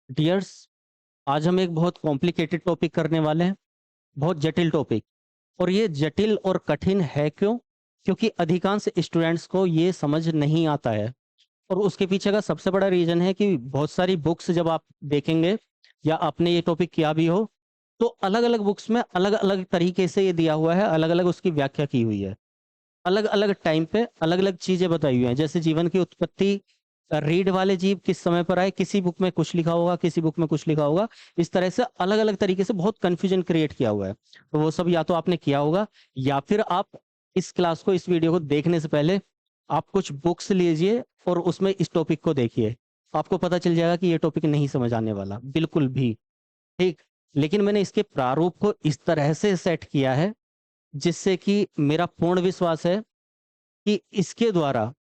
Dears, आज हम एक बहुत कॉम्प्लिकेटेड टॉपिक करने वाले हैं, बहुत जटिल टॉपिक। और ये जटिल और कठिन है क्यों? क्योंकि अधिकांश स्टूडेंट्स को ये समझ नहीं आता है। और उसके पीछे का सबसे बड़ा रीज़न है कि बहुत सारी बुक्स जब आप देखेंगे या आपने ये टॉपिक किया भी हो, तो अलग-अलग बुक्स में अलग-अलग तरीके से ये दिया हुआ है, अलग-अलग उसकी व्याख्या की हुई है। अलग-अलग टाइम पे अलग-अलग चीज़ें बताई हुई हैं। जैसे जीवन की उत्पत्ति, रीढ़ वाले जीव किस समय पर आए, किसी बुक में कुछ लिखा होगा, किसी बुक में कुछ लिखा होगा। इस तरह से अलग-अलग तरीके से बहुत कन्फ्यूजन क्रिएट किया हुआ है। तो वो सब या तो आपने किया होगा, या फिर आप इस क्लास को, इस वीडियो को देखने से पहले आप कुछ बुक्स लीजिए और उसमें इस टॉपिक को देखिए। आपको पता चल जाएगा कि ये टॉपिक नहीं समझ आने वाला, बिल्कुल भी, ठीक? लेकिन मैंने इसके प्रारूप को इस तरह से सेट किया है, जिससे कि मेरा पूर्ण विश्वास है कि इसके द्वारा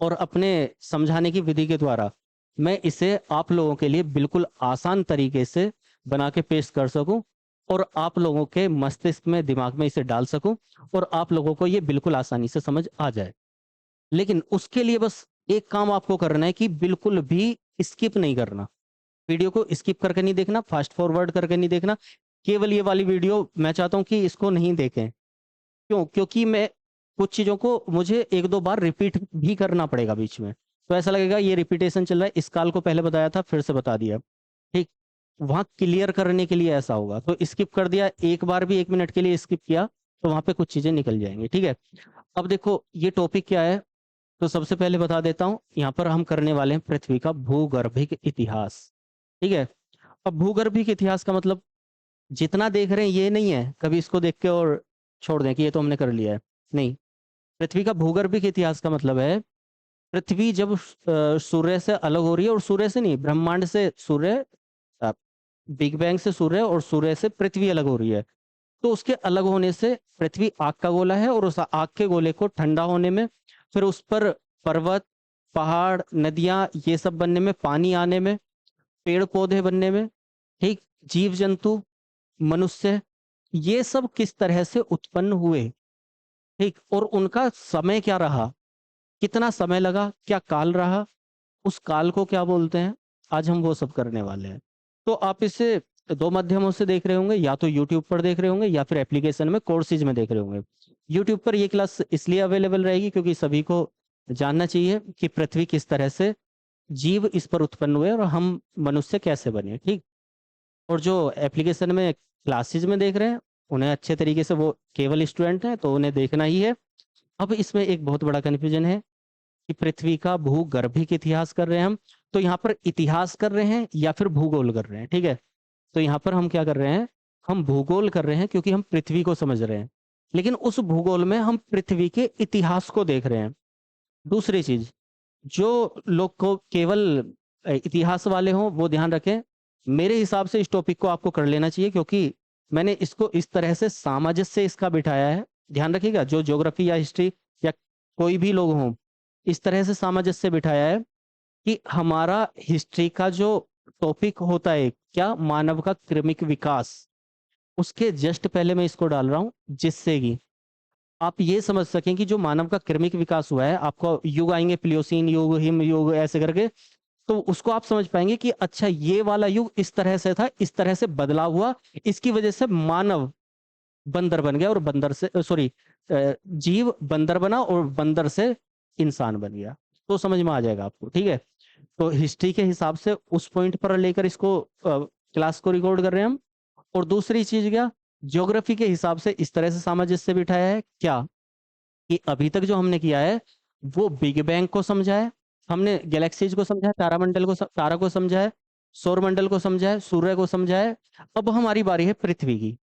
और अपने समझाने की विधि के द्वारा मैं इसे आप लोगों के लिए बिल्कुल आसान तरीके से बना के पेश कर सकूं, और आप लोगों के मस्तिष्क में, दिमाग में इसे डाल सकूं, और आप लोगों को ये बिल्कुल आसानी से समझ आ जाए। लेकिन उसके लिए बस एक काम आपको करना है कि बिल्कुल भी स्किप नहीं करना। वीडियो को स्किप करके नहीं देखना, फास्ट फॉरवर्ड करके नहीं देखना। केवल ये वाली वीडियो मैं चाहता हूँ कि इसको नहीं देखें। क्यों? क्योंकि मैं कुछ चीज़ों को मुझे 1-2 बार रिपीट भी करना पड़ेगा बीच में। तो ऐसा लगेगा ये रिपीटेशन चल रहा है, इस काल को पहले बताया था, फिर से बता दिया, ठीक? वहाँ क्लियर करने के लिए ऐसा होगा। तो स्किप कर दिया, एक बार भी 1 मिनट के लिए स्किप किया, तो वहाँ पे कुछ चीज़ें निकल जाएँगी, ठीक है? अब देखो ये टॉपिक क्या है, तो सबसे पहले बता देता हूँ, यहाँ पर हम करने वाले हैं पृथ्वी का भूगर्भिक इतिहास, ठीक है? अब भूगर्भिक इतिहास का मतलब जितना देख रहे हैं ये नहीं है, कभी इसको देख के और छोड़ दें कि ये तो हमने कर लिया है, नहीं। पृथ्वी का भूगर्भिक इतिहास का मतलब है, पृथ्वी जब सूर्य से अलग हो रही है, और सूर्य से नहीं, ब्रह्मांड से सूर्य, अ, बिग बैंग से सूर्य और सूर्य से पृथ्वी अलग हो रही है। तो उसके अलग होने से पृथ्वी आग का गोला है, और उस आग के गोले को ठंडा होने में, फिर उस पर पर्वत, पहाड़, नदियाँ ये सब बनने में, पानी आने में, पेड़-पौधे बनने में, ठीक? जीव-जंतु, मनुष्य, ये सब किस तरह से उत्पन्न हुए, ठीक? और उनका समय क्या रहा? कितना समय लगा? क्या काल रहा? उस काल को क्या बोलते हैं? आज हम वो सब करने वाले हैं। तो आप इसे 2 माध्यमों से देख रहे होंगे, या तो यूट्यूब पर देख रहे होंगे या फिर एप्लीकेशन में कोर्सेज़ में देख रहे होंगे। यूट्यूब पर ये क्लास इसलिए अवेलेबल रहेगी क्योंकि सभी को जानना चाहिए कि पृथ्वी किस तरह से, जीव इस पर उत्पन्न हुए, और हम मनुष्य कैसे बने, ठीक? और जो एप्लीकेशन में क्लासेज़ में देख रहे हैं, उन्हें अच्छे तरीके से, वो केवल स्टूडेंट हैं तो उन्हें देखना ही है। अब इसमें एक बहुत बड़ा कन्फ्यूजन है कि पृथ्वी का भूगर्भिक इतिहास कर रहे हैं हम, तो यहाँ पर इतिहास कर रहे हैं या फिर भूगोल कर रहे हैं, ठीक है? तो यहाँ पर हम क्या कर रहे हैं, हम भूगोल कर रहे हैं क्योंकि हम पृथ्वी को समझ रहे हैं। लेकिन उस भूगोल में हम पृथ्वी के इतिहास को देख रहे हैं। दूसरी चीज़, जो लोग को केवल इतिहास वाले हों वो ध्यान रखें। मेरे हिसाब से इस टॉपिक को आपको कर लेना चाहिए, क्योंकि मैंने इसको इस तरह से सामंजस्य इसका बिठाया है। ध्यान रखिएगा, जो ज्योग्राफी या हिस्ट्री या कोई भी लोग हों, इस तरह से सामंजस्य बिठाया है कि हमारा हिस्ट्री का जो टॉपिक होता है, क्या, मानव का क्रमिक विकास, उसके जस्ट पहले मैं इसको डाल रहा हूँ, जिससे कि आप ये समझ सकें कि जो मानव का क्रमिक विकास हुआ है, आपको युग आएँगे, प्लियोसीन युग, हिम युग, ऐसे करके, तो उसको आप समझ पाएँगे कि अच्छा ये वाला युग इस तरह से था, इस तरह से बदलाव हुआ, इसकी वजह से मानव बंदर बन गया, और बंदर से जीव बंदर बना, और बंदर से इंसान बन गया। तो समझ में आ जाएगा आपको, ठीक है? तो हिस्ट्री के हिसाब से उस पॉइंट पर लेकर इसको क्लास को रिकॉर्ड कर रहे हैं हम। और दूसरी चीज़ क्या, ज्योग्राफी के हिसाब से इस तरह से सामंजस्य बिठाया है क्या, कि अभी तक जो हमने किया है, वो बिग बैंग को समझा है, हमने गैलेक्सीज़ को समझा है, तारामंडल को, तारा को समझा है, सौरमंडल को समझा है, सूर्य को समझा है। अब हमारी बारी है पृथ्वी की।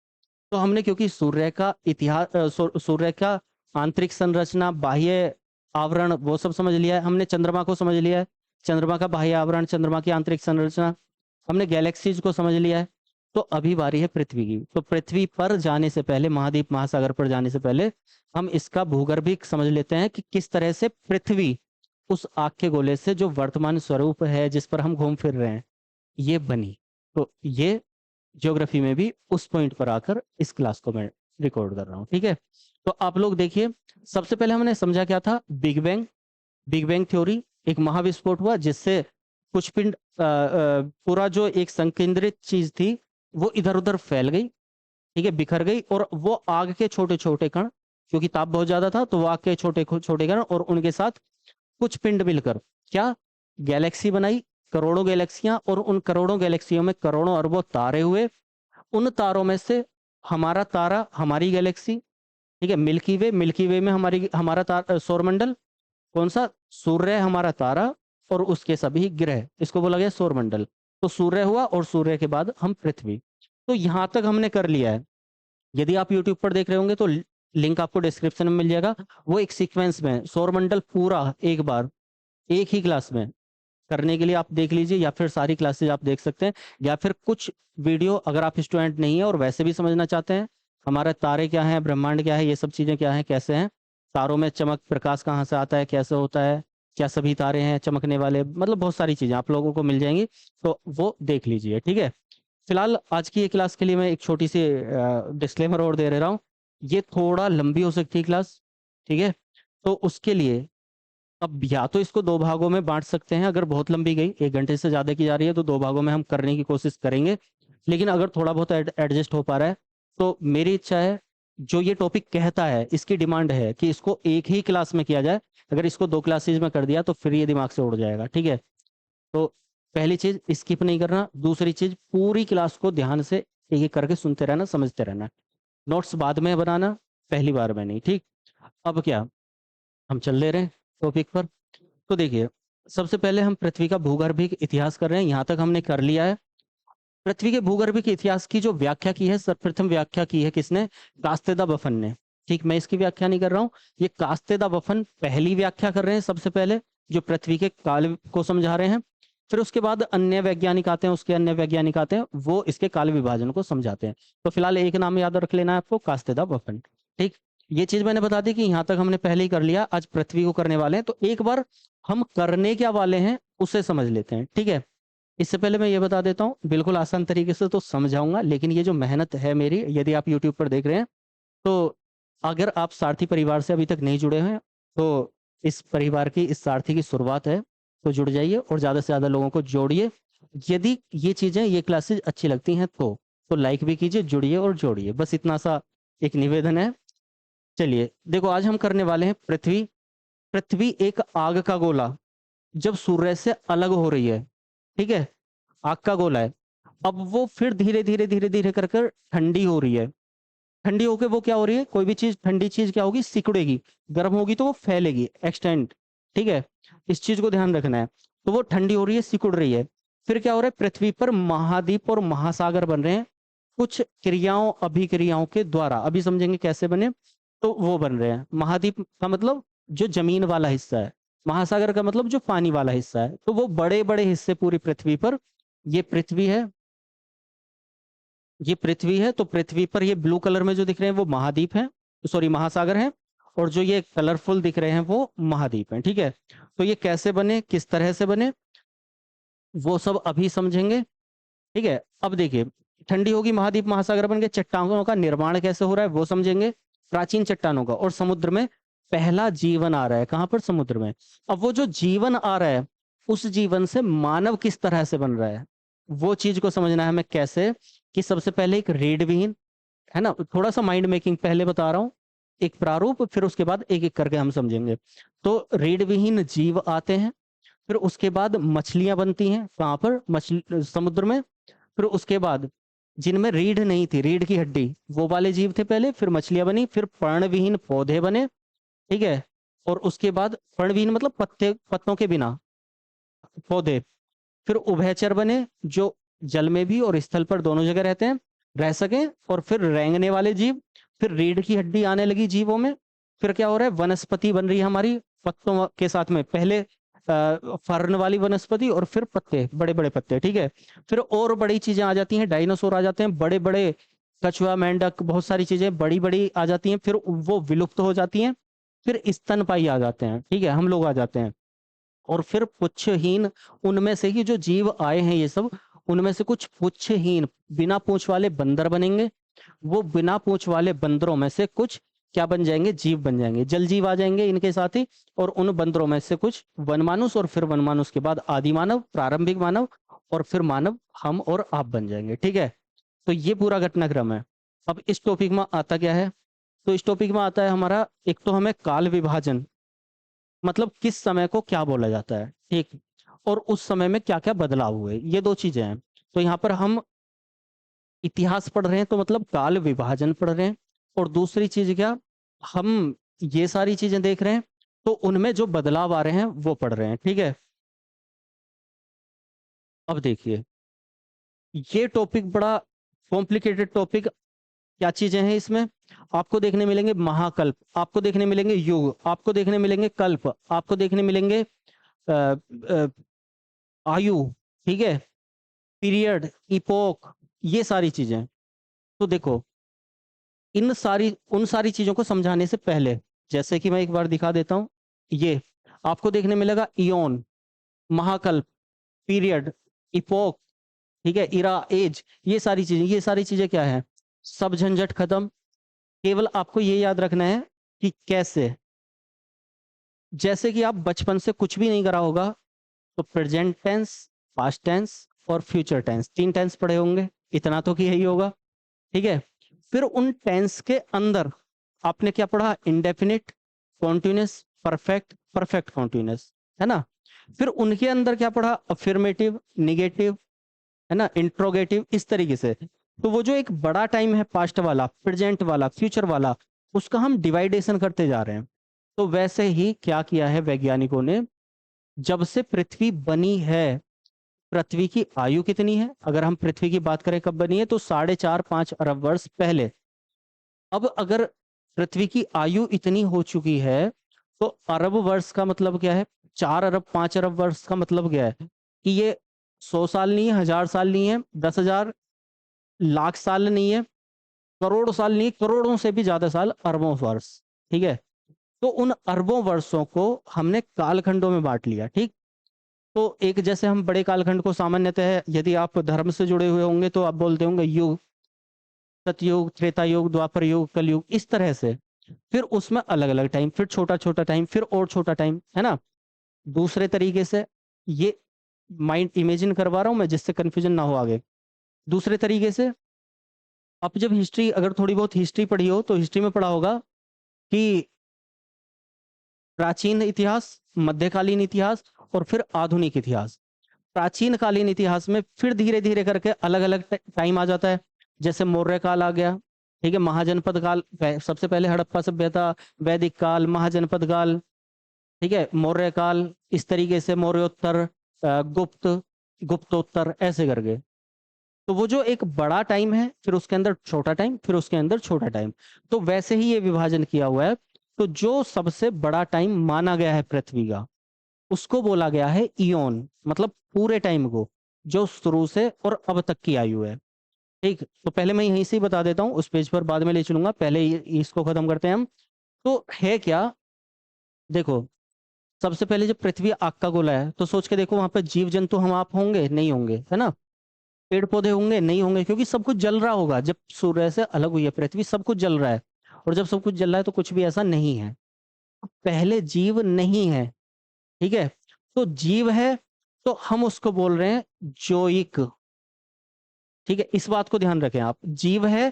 तो हमने, क्योंकि सूर्य का सूर्य का आंतरिक संरचना, बाह्य आवरण, वो सब समझ लिया है, हमने चंद्रमा को समझ लिया है, चंद्रमा का बाह्य आवरण, चंद्रमा की आंतरिक संरचना, हमने गैलेक्सीज को समझ लिया है। तो अभी बारी है पृथ्वी की। तो पृथ्वी पर जाने से पहले, महाद्वीप महासागर पर जाने से पहले, हम इसका भूगर्भिक समझ लेते हैं कि किस तरह से पृथ्वी उस आग के गोले से, जो वर्तमान स्वरूप है जिस पर हम घूम फिर रहे हैं, ये बनी। तो ये ज्योग्राफी में भी उस पॉइंट पर आकर इस क्लास को मैं रिकॉर्ड कर रहा हूँ, ठीक है? तो आप लोग देखिए, सबसे पहले हमने समझा क्या था, big bang. Big bang theory, एक महाविस्फोट हुआ जिससे कुछ पिंड पूरा जो एक संकेंद्रित चीज थी वो इधर उधर फैल गई, ठीक है, बिखर गई, और वो आग के छोटे छोटे कण, क्योंकि ताप बहुत ज्यादा था तो वो आग के छोटे छोटे कण और उनके साथ कुछ पिंड मिलकर क्या गैलेक्सी बनाई, करोड़ों गैलेक्सियां, और उन करोड़ों गैलेक्सियों में करोड़ों अरबों तारे हुए। उन तारों में से हमारा तारा, हमारी गैलेक्सी, ठीक है, मिल्की वे में हमारा सौरमंडल कौन सा, सूर्य है हमारा तारा, और उसके सभी ग्रह, इसको बोला गया सौरमंडल। तो सूर्य हुआ, और सूर्य के बाद हम पृथ्वी। तो यहां तक हमने कर लिया है। यदि आप यूट्यूब पर देख रहे होंगे तो लिंक आपको डिस्क्रिप्शन में मिल जाएगा। वो एक सीक्वेंस में सौरमंडल पूरा एक बार एक ही क्लास में करने के लिए आप देख लीजिए, या फिर सारी क्लासेज आप देख सकते हैं, या फिर कुछ वीडियो अगर आप स्टूडेंट नहीं है और वैसे भी समझना चाहते हैं हमारे तारे क्या हैं, ब्रह्मांड क्या है, ये सब चीजें क्या हैं, कैसे हैं, तारों में चमक प्रकाश कहाँ से आता है, कैसे होता है, क्या सभी तारे हैं चमकने वाले, मतलब बहुत सारी चीजें आप लोगों को मिल जाएंगी, तो वो देख लीजिए, ठीक है। फिलहाल आज की ये क्लास के लिए मैं एक छोटी सी डिस्क्लेमर और दे रहा हूँ, ये थोड़ा लंबी हो सकती है क्लास, ठीक है। तो उसके लिए अब या तो इसको दो भागों में बांट सकते हैं, अगर बहुत लंबी गई 1 घंटे से ज्यादा की जा रही है तो दो भागों में हम करने की कोशिश करेंगे, लेकिन अगर थोड़ा बहुत एडजस्ट हो पा रहा है तो मेरी इच्छा है, जो ये टॉपिक कहता है इसकी डिमांड है कि इसको एक ही क्लास में किया जाए। अगर इसको 2 क्लासेज में कर दिया तो फिर ये दिमाग से उड़ जाएगा, ठीक है। तो पहली चीज स्किप नहीं करना, दूसरी चीज पूरी क्लास को ध्यान से एक एक करके सुनते रहना, समझते रहना, नोट्स बाद में बनाना, पहली बार में नहीं, ठीक। अब क्या, हम चल ले रहे हैं टॉपिक पर। तो देखिए, सबसे पहले हम पृथ्वी का भूगर्भिक इतिहास कर रहे हैं, यहाँ तक हमने कर लिया है। पृथ्वी के भूगर्भिक इतिहास की जो व्याख्या की है, सर्वप्रथम व्याख्या की है किसने, कास्तेदा बफन ने, ठीक। मैं इसकी व्याख्या नहीं कर रहा हूँ, ये कास्तेदा बफन पहली व्याख्या कर रहे हैं सबसे पहले, जो पृथ्वी के काल को समझा रहे हैं। फिर उसके बाद अन्य वैज्ञानिक आते हैं, उसके अन्य वैज्ञानिक आते हैं, वो इसके काल विभाजन को समझाते हैं। तो फिलहाल एक नाम याद रख लेना है आपको, कास्तेदा बफन, ठीक। ये चीज मैंने बता दी कि यहाँ तक हमने पहले ही कर लिया, आज पृथ्वी को करने वाले हैं, तो एक बार हम करने क्या वाले हैं उसे समझ लेते हैं, ठीक है। इससे पहले मैं ये बता देता हूँ, बिल्कुल आसान तरीके से तो समझाऊंगा, लेकिन ये जो मेहनत है मेरी, यदि आप यूट्यूब पर देख रहे हैं तो अगर आप सारथी परिवार से अभी तक नहीं जुड़े हैं तो इस परिवार की, इस सारथी की शुरुआत है, तो जुड़ जाइए और ज़्यादा से ज़्यादा लोगों को जोड़िए। यदि ये चीज़ें, ये क्लासेज अच्छी लगती हैं तो लाइक भी कीजिए, जुड़िए और जोड़िए, बस इतना सा एक निवेदन है। चलिए देखो, आज हम करने वाले हैं पृथ्वी। पृथ्वी एक आग का गोला जब सूर्य से अलग हो रही है, ठीक है, आग का गोला है, अब वो फिर धीरे धीरे धीरे धीरे कर कर ठंडी हो रही है। ठंडी होके वो क्या हो रही है, कोई भी चीज, ठंडी चीज क्या होगी, सिकुड़ेगी, गर्म होगी तो वो फैलेगी, एक्सटेंड, ठीक है, इस चीज को ध्यान रखना है। तो वो ठंडी हो रही है, सिकुड़ रही है, फिर क्या हो रहा है, पृथ्वी पर महाद्वीप और महासागर बन रहे हैं, कुछ क्रियाओं अभिक्रियाओं के द्वारा, अभी समझेंगे कैसे बने। तो वो बन रहे हैं, महाद्वीप का मतलब जो जमीन वाला हिस्सा है, महासागर का मतलब जो पानी वाला हिस्सा है, तो वो बड़े बड़े हिस्से पूरी पृथ्वी पर, ये पृथ्वी है, ये पृथ्वी है, तो पृथ्वी पर ये ब्लू कलर में जो दिख रहे हैं वो महाद्वीप है, सॉरी महासागर है, और जो ये कलरफुल दिख रहे हैं वो महाद्वीप हैं, ठीक है। तो ये कैसे बने, किस तरह से बने, वो सब अभी समझेंगे, ठीक है। अब देखिए, ठंडी होगी, महाद्वीप महासागर बन गए, चट्टानों का निर्माण कैसे हो रहा है वो समझेंगे, प्राचीन चट्टानों का, और समुद्र में पहला जीवन आ रहा है, कहां पर, समुद्र में। अब वो जो जीवन आ रहा है, उस जीवन से मानव किस तरह से बन रहा है, वो चीज को समझना है हमें, कैसे, कि सबसे पहले एक रीढ़ विहीन, है ना, थोड़ा सा माइंड मेकिंग पहले बता रहा हूँ, एक प्रारूप, फिर उसके बाद एक एक करके हम समझेंगे। तो रीढ़ विहीन जीव आते हैं, फिर उसके बाद मछलियां बनती हैं, कहाँ पर, मछली समुद्र में। फिर उसके बाद जिनमें रीढ़ नहीं थी, रीढ़ की हड्डी, वो वाले जीव थे पहले, फिर मछलियां बनी, फिर पर्णविहीन पौधे बने, ठीक है। और उसके बाद पर्णविहीन मतलब पत्ते, पत्तों के बिना पौधे, फिर उभयचर बने, जो जल में भी और स्थल पर दोनों जगह रहते हैं, रह सके, और फिर रेंगने वाले जीव, फिर रीढ़ की हड्डी आने लगी जीवों में। फिर क्या हो रहा है, वनस्पति बन रही है हमारी पत्तों के साथ में, पहले फर्न वाली वनस्पति और फिर पत्ते, बड़े बड़े पत्ते, ठीक है। फिर और बड़ी चीजें आ जाती हैं, डायनासोर आ जाते हैं, बड़े बड़े, कछुआ, मेंढक, बहुत सारी चीजें बड़ी बड़ी आ जाती हैं, फिर वो विलुप्त हो जाती हैं। फिर स्तनपायी आ जाते हैं, ठीक है, हम लोग आ जाते हैं। और फिर पुच्छहीन, उनमें से ही जो जीव आए हैं ये सब, उनमें से कुछ पुच्छहीन बिना पूंछ वाले बंदर बनेंगे, वो बिना पूंछ वाले बंदरों में से कुछ क्या बन जाएंगे, जीव बन जाएंगे, जल जीव आ जाएंगे इनके साथ ही। और उन बंदरों में से कुछ वनमानुष, और फिर वनमानुष के बाद आदि मानव, प्रारंभिक मानव, और फिर मानव, हम और आप बन जाएंगे। ठीक है, तो ये पूरा घटनाक्रम है। अब इस टॉपिक में आता क्या है, तो इस टॉपिक में आता है हमारा, एक तो हमें काल विभाजन, मतलब किस समय को क्या बोला जाता है, ठीक, और उस समय में क्या क्या बदलाव हुए, ये दो चीजें हैं। तो यहाँ पर हम इतिहास पढ़ रहे हैं तो मतलब काल विभाजन पढ़ रहे हैं, और दूसरी चीज क्या, हम ये सारी चीजें देख रहे हैं तो उनमें जो बदलाव आ रहे हैं वो पढ़ रहे हैं। ठीक है, अब देखिए, ये टॉपिक बड़ा कॉम्प्लिकेटेड टॉपिक। क्या चीजें हैं इसमें, आपको देखने मिलेंगे महाकल्प, आपको देखने मिलेंगे युग, आपको देखने मिलेंगे कल्प, आपको देखने मिलेंगे अ, अ, आयु, ठीक है, पीरियड, इपोक, ये सारी चीजें। तो देखो, इन सारी उन सारी चीजों को समझाने से पहले, जैसे कि मैं एक बार दिखा देता हूं, ये आपको देखने मिलेगा इयोन, महाकल्प, पीरियड, इपोक, ठीक है, इरा, एज, ये सारी चीजें क्या है, सब झंझट खत्म। केवल आपको ये याद रखना है कि कैसे, जैसे कि आप बचपन से कुछ भी नहीं करा होगा, तो प्रेजेंट टेंस, पास्ट टेंस और फ्यूचर टेंस, तीन टेंस पढ़े होंगे, इतना तो किया ही होगा। ठीक है, फिर उन टेंस के अंदर आपने क्या पढ़ा, indefinite, continuous, perfect, perfect continuous, है ना। फिर उनके अंदर क्या पढ़ा, अफर्मेटिव, निगेटिव, है ना, इंट्रोगेटिव, इस तरीके से। तो वो जो एक बड़ा टाइम है, पास्ट वाला, प्रेजेंट वाला, फ्यूचर वाला, उसका हम डिवाइडेशन करते जा रहे हैं। तो वैसे ही क्या किया है वैज्ञानिकों ने, जब से पृथ्वी बनी है, पृथ्वी की आयु कितनी है, अगर हम पृथ्वी की बात करें कब बनी है, तो 4.5-5 अरब वर्ष पहले। अब अगर पृथ्वी की आयु इतनी हो चुकी है, तो अरब वर्ष का मतलब क्या है, 4 अरब 5 अरब वर्ष का मतलब क्या है, कि ये 100 साल नहीं है, 1000 साल नहीं है, 10,000 लाख साल नहीं है, करोड़ साल नहीं, करोड़ों से भी ज्यादा साल, अरबों वर्ष। ठीक है, तो उन अरबों वर्षों को हमने कालखंडों में बांट लिया। ठीक, तो एक, जैसे हम बड़े कालखंड को सामान्यतः, यदि आप धर्म से जुड़े हुए होंगे तो आप बोलते होंगे युग, सतयुग, त्रेता युग, द्वापर युग, कलयुग, इस तरह से। फिर उसमें अलग अलग टाइम, फिर छोटा छोटा टाइम, फिर और छोटा टाइम, है ना। दूसरे तरीके से, ये माइंड इमेजिन करवा रहा हूं मैं जिससे कंफ्यूजन ना हो आगे। दूसरे तरीके से, आप जब हिस्ट्री, अगर थोड़ी बहुत हिस्ट्री पढ़ी हो तो हिस्ट्री में पढ़ा होगा कि प्राचीन इतिहास, मध्यकालीन इतिहास, और फिर आधुनिक इतिहास। प्राचीन कालीन इतिहास में फिर धीरे धीरे करके अलग अलग टाइम आ जाता है। जैसे मौर्य काल आ गया, ठीक है, महाजनपद काल, सबसे पहले हड़प्पा सभ्यता, वैदिक काल, महाजनपद काल, ठीक है, मौर्य काल, इस तरीके से मौर्योत्तर, गुप्त, गुप्तोत्तर, ऐसे करके। तो वो जो एक बड़ा टाइम है, फिर उसके अंदर छोटा टाइम, फिर उसके अंदर छोटा टाइम, तो वैसे ही ये विभाजन किया हुआ है। तो जो सबसे बड़ा टाइम माना गया है पृथ्वी का, उसको बोला गया है इयोन, मतलब पूरे टाइम को, जो शुरू से और अब तक की आयु है। ठीक, तो पहले मैं यहीं से ही बता देता हूँ, उस पेज पर बाद में ले चलूंगा, पहले इसको खत्म करते हैं हम। तो है क्या, देखो, सबसे पहले जब पृथ्वी आग का गोला है, तो सोच के देखो, वहां पर जीव जंतु हम आप होंगे, नहीं होंगे, है ना। पेड़ पौधे होंगे, नहीं होंगे, क्योंकि सब कुछ जल रहा होगा। जब सूर्य से अलग हुई है पृथ्वी, सब कुछ जल रहा है, और जब सब कुछ जल रहा है तो कुछ भी ऐसा नहीं है, पहले जीव नहीं है। ठीक है, तो जीव है, तो हम उसको बोल रहे हैं जोइक। ठीक है, इस बात को ध्यान रखें आप, जीव है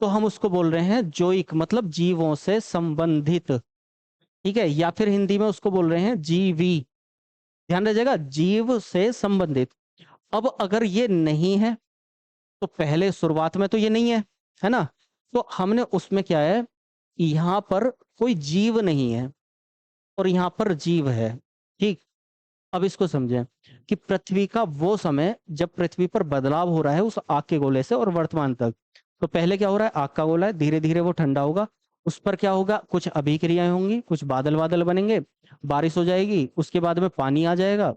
तो हम उसको बोल रहे हैं जोइक, मतलब जीवों से संबंधित। ठीक है, या फिर हिंदी में उसको बोल रहे हैं जीवी, ध्यान रखिएगा, जीव से संबंधित। अब अगर ये नहीं है, तो पहले शुरुआत में तो ये नहीं है ना, तो हमने उसमें क्या है, यहां पर कोई जीव नहीं है और यहां पर जीव है। ठीक, अब इसको समझें कि पृथ्वी का वो समय जब पृथ्वी पर बदलाव हो रहा है उस आग के गोले से और वर्तमान तक। तो पहले क्या हो रहा है, आग का गोला है, धीरे धीरे वो ठंडा होगा, उस पर क्या होगा, कुछ अभिक्रियाएं होंगी, कुछ बादल बादल बनेंगे, बारिश हो जाएगी, उसके बाद में पानी आ जाएगा।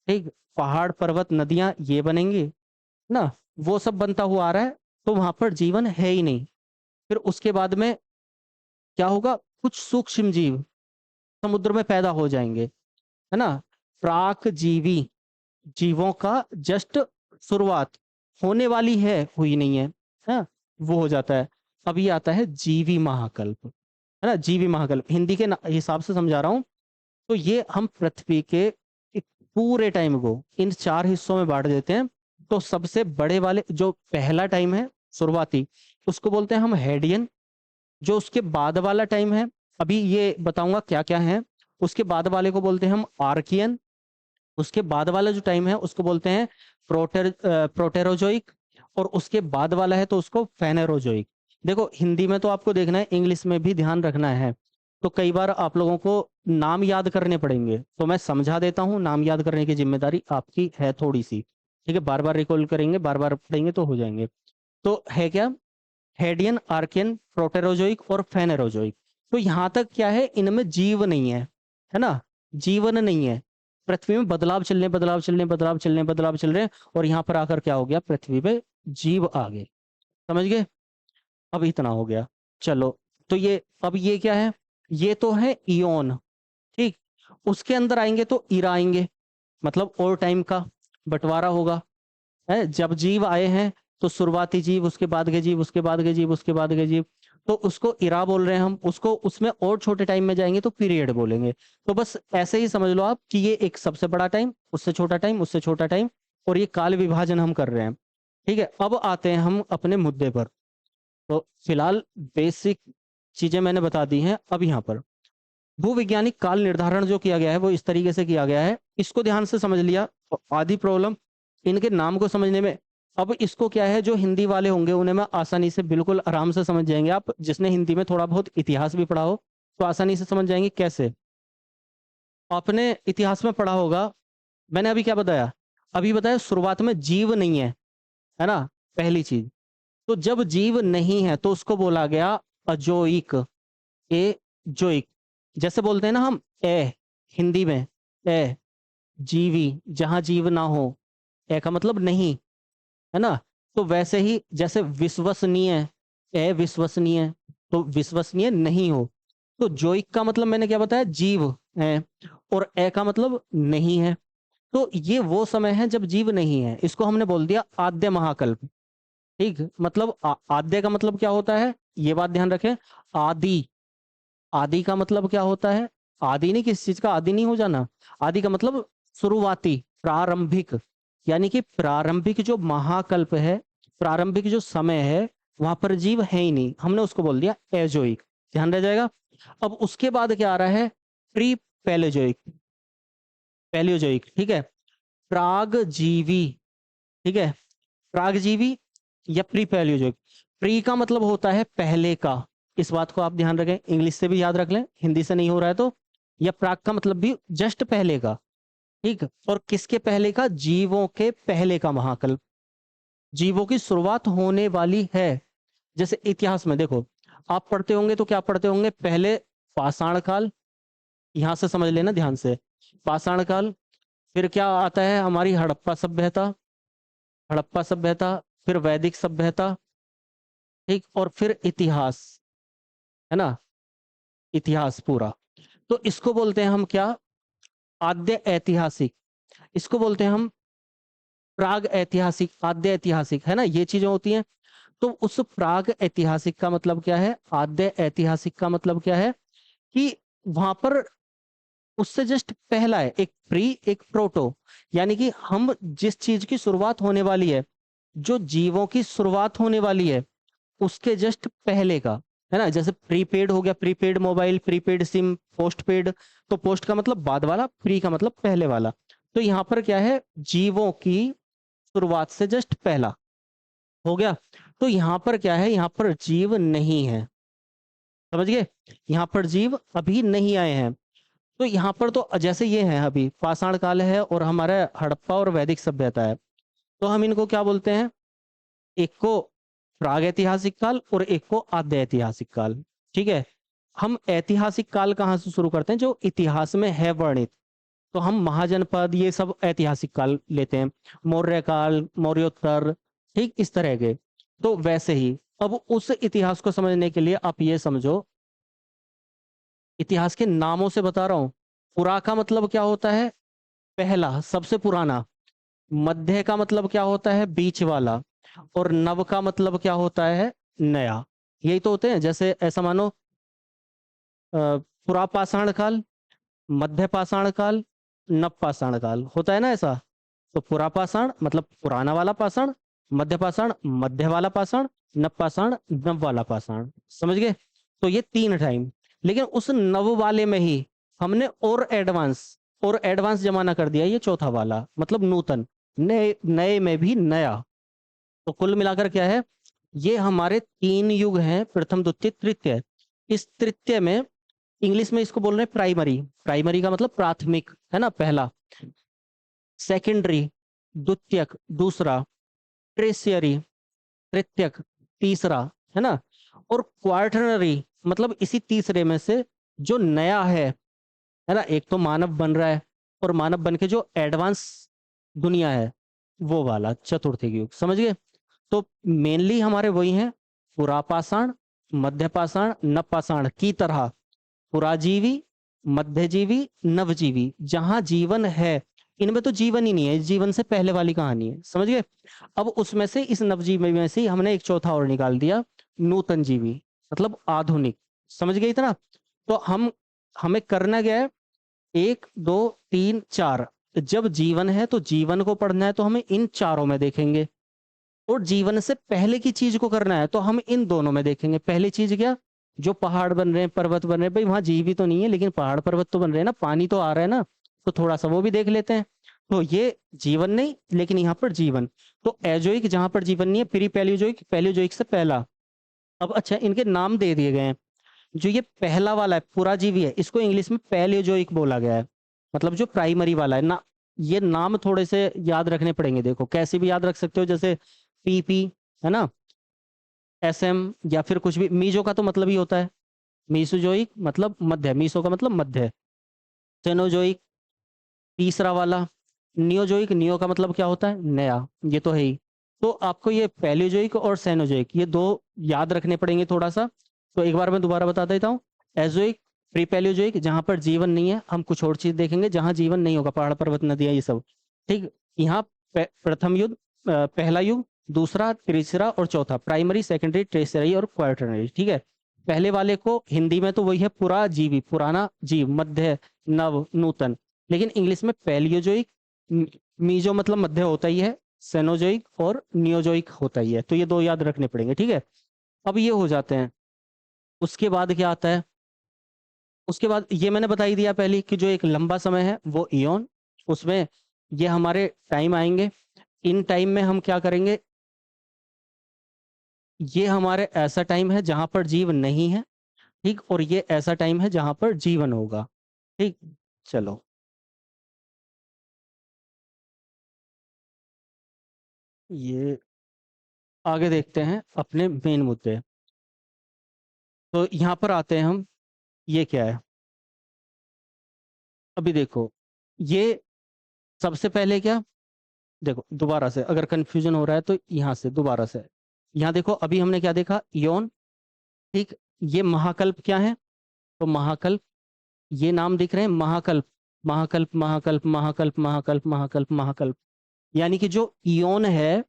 ठीक, पहाड़, पर्वत, नदियां ये बनेंगी ना, वो सब बनता हुआ आ रहा है, तो वहां पर जीवन है ही नहीं। फिर उसके बाद में क्या होगा, कुछ सूक्ष्म जीव समुद्र में पैदा हो जाएंगे, है ना। प्राक जीवी जीवों का जस्ट शुरुआत होने वाली है, हुई नहीं है, हाँ, वो हो जाता है। अब ये आता है जीवी महाकल्प। है ना, जीवी महाकल्प हिंदी के हिसाब से समझा रहा हूँ। तो ये हम पृथ्वी के एक पूरे टाइम को इन 4 हिस्सों में बांट देते हैं। तो सबसे बड़े वाले जो पहला टाइम है शुरुआती, उसको बोलते हैं हम हेडियन। जो उसके बाद वाला टाइम है, अभी ये बताऊंगा क्या क्या है। उसके बाद वाले को बोलते हैं हम आर्कियन। उसके बाद वाला जो टाइम है उसको बोलते हैं प्रोटेरोजोइक। और उसके बाद वाला है तो उसको फेनेरोजोइक। देखो हिंदी में तो आपको देखना है, इंग्लिश में भी ध्यान रखना है। तो कई बार आप लोगों को नाम याद करने पड़ेंगे, तो मैं समझा देता हूँ, नाम याद करने की जिम्मेदारी आपकी है थोड़ी सी। ठीक है, बार बार रिकॉल करेंगे, बार बार पढ़ेंगे तो हो जाएंगे। तो है क्या, हेडियन, आर्कियन, प्रोटेरोजोइक और फेनेरोजोइक। तो यहां तक क्या है, इनमें जीव नहीं है ना, जीवन नहीं है। पृथ्वी में बदलाव चलने बदलाव चलने बदलाव चलने बदलाव चल रहे हैं, और यहां पर आकर क्या हो गया, पृथ्वी पे जीव आ गए। समझ गए, अब इतना हो गया। चलो, तो ये अब ये क्या है, ये तो है इयोन। ठीक, उसके अंदर आएंगे तो इरा आएंगे, मतलब और टाइम का बंटवारा होगा। है, जब जीव आए हैं तो शुरुआती जीव, उसके बाद के जीव, उसके बाद के जीव, उसके बाद के जीव। तो उसको इरा बोल रहे हैं हम, उसको उसमें और छोटे टाइम में जाएंगे तो पीरियड बोलेंगे। तो बस ऐसे ही समझ लो आप कि ये एक सबसे बड़ा टाइम, उससे छोटा टाइम, उससे छोटा टाइम, और ये काल विभाजन हम कर रहे हैं। ठीक है, अब आते हैं हम अपने मुद्दे पर। तो फिलहाल बेसिक चीजें मैंने बता दी हैं। अब यहाँ पर भूवैज्ञानिक काल निर्धारण जो किया गया है वो इस तरीके से किया गया है, इसको ध्यान से समझ लिया तो आधी प्रॉब्लम इनके नाम को समझने में। अब इसको क्या है, जो हिंदी वाले होंगे उन्हें मैं आसानी से बिल्कुल आराम से समझ जाएंगे। आप जिसने हिंदी में थोड़ा बहुत इतिहास भी पढ़ा हो तो आसानी से समझ जाएंगे। कैसे, आपने इतिहास में पढ़ा होगा, मैंने अभी क्या बताया, अभी बताया शुरुआत में जीव नहीं है ना, पहली चीज। तो जब जीव नहीं है तो उसको बोला गया अजोइक, ए जोइक। जैसे बोलते हैं ना हम ए, हिंदी में ए, जीवी, जहां जीव ना हो, ए का मतलब नहीं, है ना। तो वैसे ही जैसे विश्वसनीय, अविश्वसनीय, तो विश्वसनीय नहीं हो। तो जोइक का मतलब मैंने क्या बताया, जीव है, और ए का मतलब नहीं है। तो ये वो समय है जब जीव नहीं है, इसको हमने बोल दिया आद्य महाकल्प। ठीक, मतलब आद्य का मतलब क्या होता है, ये बात ध्यान रखें। आदि, आदि का मतलब क्या होता है, आदि नहीं, किस चीज का आदि नहीं हो जाना। आदि का मतलब शुरुआती, प्रारंभिक। यानी कि प्रारंभिक जो महाकल्प है, प्रारंभिक जो समय है, वहां पर जीव है ही नहीं, हमने उसको बोल दिया एजोइक। ध्यान रह जाएगा। अब उसके बाद क्या आ रहा है, प्री पैलेजोइक, पैलियोजोइक। ठीक है, प्राग जीवी। ठीक है, प्राग जीवी या प्री पैलियोजोइक। प्री का मतलब होता है पहले का, इस बात को आप ध्यान रखें, इंग्लिश से भी याद रख लें, हिंदी से नहीं हो रहा है तो। या प्राग का मतलब भी जस्ट पहले का। ठीक, और किसके पहले का, जीवों के पहले का महाकल्प, जीवों की शुरुआत होने वाली है। जैसे इतिहास में देखो, आप पढ़ते होंगे तो क्या पढ़ते होंगे, पहले पाषाण काल, यहां से समझ लेना ध्यान से, पाषाण काल। फिर क्या आता है, हमारी हड़प्पा सभ्यता, हड़प्पा सभ्यता, फिर वैदिक सभ्यता। ठीक, और फिर इतिहास, है ना, इतिहास पूरा। तो इसको बोलते हैं हम क्या, आद्य ऐतिहासिक। इसको बोलते हैं हम प्राग ऐतिहासिक, आद्य ऐतिहासिक, है ना, ये चीजें होती हैं। तो उस प्राग ऐतिहासिक का मतलब क्या है, आद्य ऐतिहासिक का मतलब क्या है, कि वहां पर उससे जस्ट पहला है, एक प्री एक प्रोटो। यानी कि हम जिस चीज की शुरुआत होने वाली है, जो जीवों की शुरुआत होने वाली है, उसके जस्ट पहले का, है ना। जैसे प्रीपेड हो गया, prepaid mobile, prepaid SIM, post paid. तो पोस्ट का मतलब बाद वाला, प्री का मतलब पहले वाला। तो यहां पर क्या है, जीवों की शुरुआत से जस्ट पहला हो गया। तो यहां पर क्या है, यहां पर जीव नहीं है, समझ गए, यहां पर जीव अभी नहीं आए हैं। तो यहाँ पर तो जैसे ये है, अभी पाषाण काल है और हमारा हड़प्पा और वैदिक सभ्यता है। तो हम इनको क्या बोलते हैं, एक को प्राग ऐतिहासिक काल और एक को आद्य ऐतिहासिक काल। ठीक है, हम ऐतिहासिक काल कहाँ से शुरू करते हैं, जो इतिहास में है वर्णित। तो हम महाजनपद ये सब ऐतिहासिक काल लेते हैं, मौर्य काल, मौर्योत्तर, ठीक इस तरह के। तो वैसे ही अब उस इतिहास को समझने के लिए आप ये समझो, इतिहास के नामों से बता रहा हूं। पुरा का मतलब क्या होता है, पहला, सबसे पुराना। मध्य का मतलब क्या होता है, बीच वाला। और नव का मतलब क्या होता है, नया। यही तो होते हैं। जैसे ऐसा मानो पुरापाषाण काल, मध्य पाषाण काल, नव पाषाण काल, होता है ना ऐसा। तो पुरापाषाण मतलब पुराना वाला पाषाण, मध्य पाषाण मध्य वाला पाषाण, नव पाषाण नव वाला पाषाण, समझ गए। तो ये 3 टाइम। लेकिन उस नव वाले में ही हमने और एडवांस जमाना कर दिया, ये चौथा वाला मतलब नूतन, नए नए में भी नया। तो कुल मिलाकर क्या है, ये हमारे 3 युग हैं, प्रथम द्वितीय तृतीय। इस तृतीय में इंग्लिश में इसको बोल रहे हैं प्राइमरी। प्राइमरी का मतलब प्राथमिक, है ना, पहला। सेकेंडरी द्वितीयक दूसरा, ट्रेसियरी तृतीयक तीसरा, है ना। और क्वार्टरनरी मतलब इसी तीसरे में से जो नया है ना, एक तो मानव बन रहा है, और मानव बन के जो एडवांस दुनिया है वो वाला चतुर्थ युग, समझ गए। तो मेनली हमारे वही हैं, पुरापाषाण, मध्यपाषाण, नवपाषाण की तरह पुराजीवी, मध्यजीवी, नवजीवी, जहां जीवन है। इनमें तो जीवन ही नहीं है, जीवन से पहले वाली कहानी है, समझ गए। अब उसमें से इस नवजीवी में से ही हमने एक चौथा और निकाल दिया, नूतन जीवी मतलब आधुनिक, समझ गए इतना। तो हमें करना क्या है, 1 2 3 4। जब जीवन है तो जीवन को पढ़ना है, तो हमें इन चारों में देखेंगे। और जीवन से पहले की चीज को करना है तो हम इन दोनों में देखेंगे। पहली चीज क्या, जो पहाड़ बन रहे हैं, पर्वत बन रहे हैं, भाई वहां जीव भी तो नहीं है लेकिन पहाड़ पर्वत तो बन रहे हैं ना, पानी तो आ रहा है ना, तो थोड़ा सा वो भी देख लेते हैं। तो ये जीवन नहीं, लेकिन यहाँ पर जीवन। तो एजोइक जहां पर जीवन नहीं है, प्री पैलियोजोइक, पैलियोजोइक से पहला। अब अच्छा, इनके नाम दे दिए गए हैं। जो ये पहला वाला है पुराजीवी है, इसको इंग्लिश में पैलियोजोइक बोला गया है, मतलब जो प्राइमरी वाला है ना। ये नाम थोड़े से याद रखने पड़ेंगे, देखो कैसे भी याद रख सकते हो, जैसे पीपी, है ना, एसएम, या फिर कुछ भी। मीजो का तो मतलब ही होता है, मीसोजोइक मतलब मध्य, मीसो का मतलब मध्य। सेनोजोइक तीसरा वाला। नियोजोइक, नियो का मतलब क्या होता है, नया, ये तो है ही। तो आपको ये पैलियोजोइक और सेनोजोइक ये दो याद रखने पड़ेंगे थोड़ा सा। तो एक बार मैं दोबारा बता देता हूँ। एजोइक, प्री पैलियोजोइक जहां पर जीवन नहीं है, हम कुछ और चीज देखेंगे जहां जीवन नहीं होगा, पहाड़ पर्वत नदियां ये सब, ठीक। यहाँ प्रथम युग, पहला युग, दूसरा, तीसरा और चौथा, प्राइमरी, सेकेंडरी, टर्शियरी और क्वार्टरनरी, ठीक है। पहले वाले को हिंदी में तो वही है पुराजीवी, पुराना जीव, मध्य, नव, नूतन। लेकिन इंग्लिश में पैलियोजोइक, मीजो मतलब मध्य होता ही है, सेनोजोइक और नियोजोइक होता ही है। तो ये दो याद रखने पड़ेंगे, ठीक है। अब ये हो जाते हैं। उसके बाद क्या आता है, उसके बाद ये मैंने बता ही दिया पहले कि जो एक लंबा समय है वो इयोन। उसमें ये हमारे टाइम आएंगे। इन टाइम में हम क्या करेंगे, ये हमारे ऐसा टाइम है जहां पर जीव नहीं है, ठीक। और ये ऐसा टाइम है जहां पर जीवन होगा, ठीक। चलो ये आगे देखते हैं अपने मेन मुद्दे। तो यहाँ पर आते हैं हम, ये क्या है, अभी देखो। ये सबसे पहले क्या, देखो दोबारा से अगर कंफ्यूजन हो रहा है तो यहाँ से दोबारा से, यहाँ देखो अभी हमने क्या देखा, इयोन, ठीक। ये महाकल्प क्या है, तो महाकल्प, ये नाम दिख रहे हैं, महाकल्प, महाकल्प, महाकल्प, महाकल्प, महाकल्प, महाकल्प, महाकल्प। यानी कि जो इयोन है,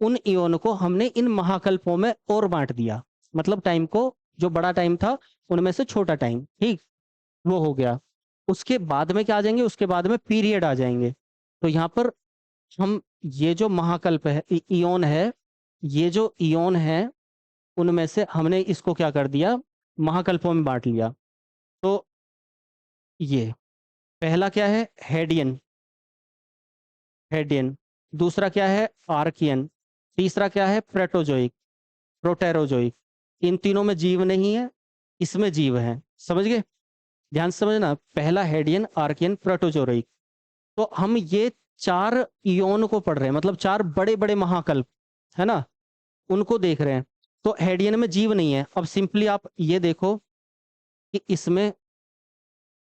उन इयोन को हमने इन महाकल्पों में और बांट दिया, मतलब टाइम को, जो बड़ा टाइम था उनमें से छोटा टाइम, ठीक। वो हो गया। उसके बाद में क्या आ जाएंगे, उसके बाद में पीरियड आ जाएंगे। तो यहाँ पर हम, ये जो महाकल्प है, इयोन है, ये जो इयोन है उनमें से हमने इसको क्या कर दिया, महाकल्पों में बांट लिया। तो ये पहला क्या है, हेडियन, हेडियन। दूसरा क्या है, आर्कियन। तीसरा क्या है, प्रेटोजोइक, प्रोटेरोजोइक। इन तीनों में जीव नहीं है, इसमें जीव है, समझ गए। ध्यान से समझना, पहला हेडियन, आर्कियन, प्रोटोजोइक। तो हम ये 4 इयोन को पढ़ रहे हैं, मतलब 4 बड़े बड़े महाकल्प, है ना, उनको देख रहे हैं। तो हेडियन में जीव नहीं है। अब सिंपली आप ये देखो कि इसमें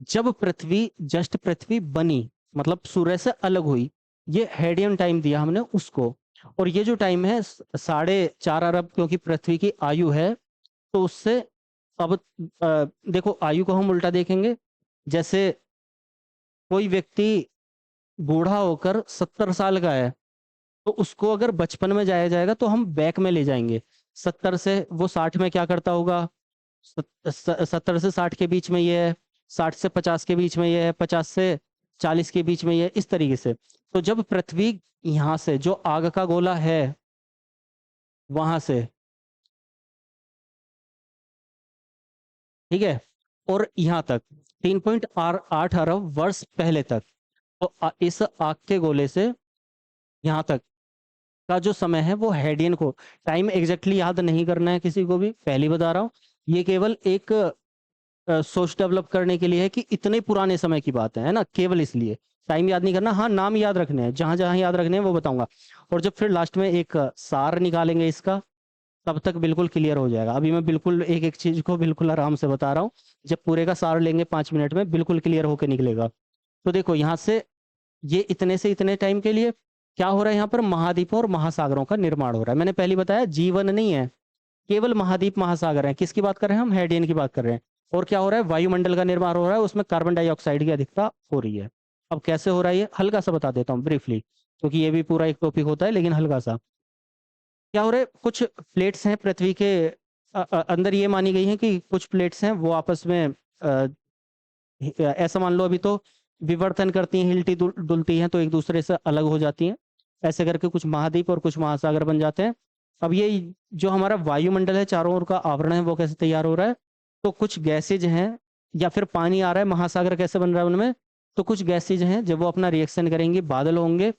जब पृथ्वी, जस्ट पृथ्वी बनी, मतलब सूर्य से अलग हुई, ये हेडियन टाइम दिया हमने उसको। और ये जो टाइम है 4.5 अरब, क्योंकि पृथ्वी की आयु है, तो उससे अब देखो आयु को हम उल्टा देखेंगे। जैसे कोई व्यक्ति बूढ़ा होकर 70 साल का है, तो उसको अगर बचपन में जाया जाएगा तो हम बैक में ले जाएंगे, 70 से वो 60 में क्या करता होगा, 70 से 60 के बीच में ये है, 60 से 50 के बीच में ये है, 50 से 40 के बीच में ये है, इस तरीके से। तो जब पृथ्वी यहाँ से जो आग का गोला है वहां से, ठीक है, और यहाँ तक 3.8 अरब वर्ष पहले तक, तो इस आग के गोले से यहाँ तक का जो समय है वो हेडियन को, टाइम एग्जैक्टली याद नहीं करना है किसी को भी, पहली बता रहा हूँ, ये केवल एक सोच डेवलप करने के लिए है कि इतने पुराने समय की बात है ना, केवल इसलिए टाइम याद नहीं करना। हाँ, नाम याद रखने हैं, जहां जहां याद रखने हैं वो बताऊंगा। और जब फिर लास्ट में एक सार निकालेंगे इसका, तब तक बिल्कुल क्लियर हो जाएगा। अभी मैं बिल्कुल एक एक चीज को बिल्कुल आराम से बता रहा हूँ, जब पूरे का सार लेंगे 5 मिनट में बिल्कुल क्लियर होकर निकलेगा। तो देखो यहाँ से ये इतने से इतने टाइम के लिए क्या हो रहा है, यहाँ पर महाद्वीपों और महासागरों का निर्माण हो रहा है। मैंने पहले बताया जीवन नहीं है, केवल महाद्वीप महासागर है। किसकी बात कर रहे हैं हम, हेडियन की बात कर रहे हैं। और क्या हो रहा है, वायुमंडल का निर्माण हो रहा है, उसमें कार्बन डाइऑक्साइड की अधिकता हो रही है। अब कैसे हो रहा है ये हल्का सा बता देता हूँ ब्रीफली, क्योंकि ये भी पूरा एक टॉपिक होता है, लेकिन हल्का सा। क्या हो रहा है, कुछ प्लेट्स हैं पृथ्वी के अंदर, ये मानी गई है कि कुछ प्लेट्स हैं वो आपस में ऐसा मान लो अभी तो विवर्तन करती हैं, हिलती डुलती हैं, तो एक दूसरे से अलग हो जाती हैं। ऐसे करके कुछ महाद्वीप और कुछ महासागर बन जाते हैं। अब ये जो हमारा वायुमंडल है, चारों ओर का आवरण है, वो कैसे तैयार हो रहा है, तो कुछ गैसेज हैं या फिर पानी आ रहा है, महासागर कैसे बन रहा है उनमें, तो कुछ गैसेज हैं जब वो अपना रिएक्शन करेंगे बादल होंगे,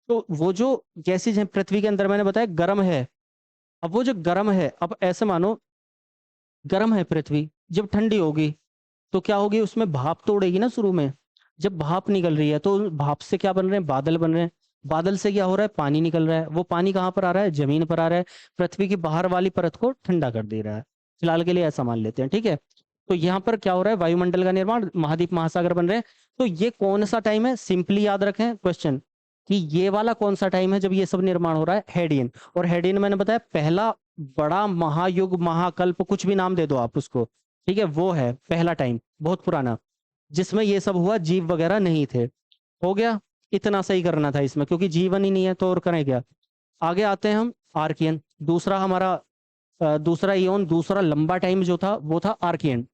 तो वो जो गैसेज हैं पृथ्वी के अंदर, मैंने बताया गर्म है। अब वो जो गर्म है, अब ऐसे मानो गर्म है पृथ्वी, जब ठंडी होगी तो क्या होगी, उसमें भाप तो उड़ेगी ना शुरू में। जब भाप निकल रही है तो भाप से क्या बन रहे हैं, बादल बन रहे हैं। बादल से क्या हो रहा है, पानी निकल रहा है। वो पानी कहाँ पर आ रहा है, जमीन पर आ रहा है, पृथ्वी की बाहर वाली परत को ठंडा कर दे रहा है। फिलहाल के लिए ऐसा मान लेते हैं, ठीक है। तो यहाँ पर क्या हो रहा है, वायुमंडल का निर्माण, महाद्वीप महासागर बन रहे हैं। तो ये कौन सा टाइम है, सिंपली याद रखें क्वेश्चन, कि ये वाला कौन सा टाइम है जब ये सब निर्माण हो रहा है, हेडियन। और हेडियन मैंने बताया पहला बड़ा महायुग, महाकल्प, कुछ भी नाम दे दो आप उसको, ठीक है, वो है पहला टाइम, बहुत पुराना, जिसमें ये सब हुआ, जीव वगैरह नहीं थे। हो गया, इतना सही करना था इसमें, क्योंकि जीवन ही नहीं है तो और करें क्या। आगे आते हैं हम, आर्कियन, दूसरा हमारा दूसरा इयोन, दूसरा लंबा टाइम जो था वो था आर्कियन।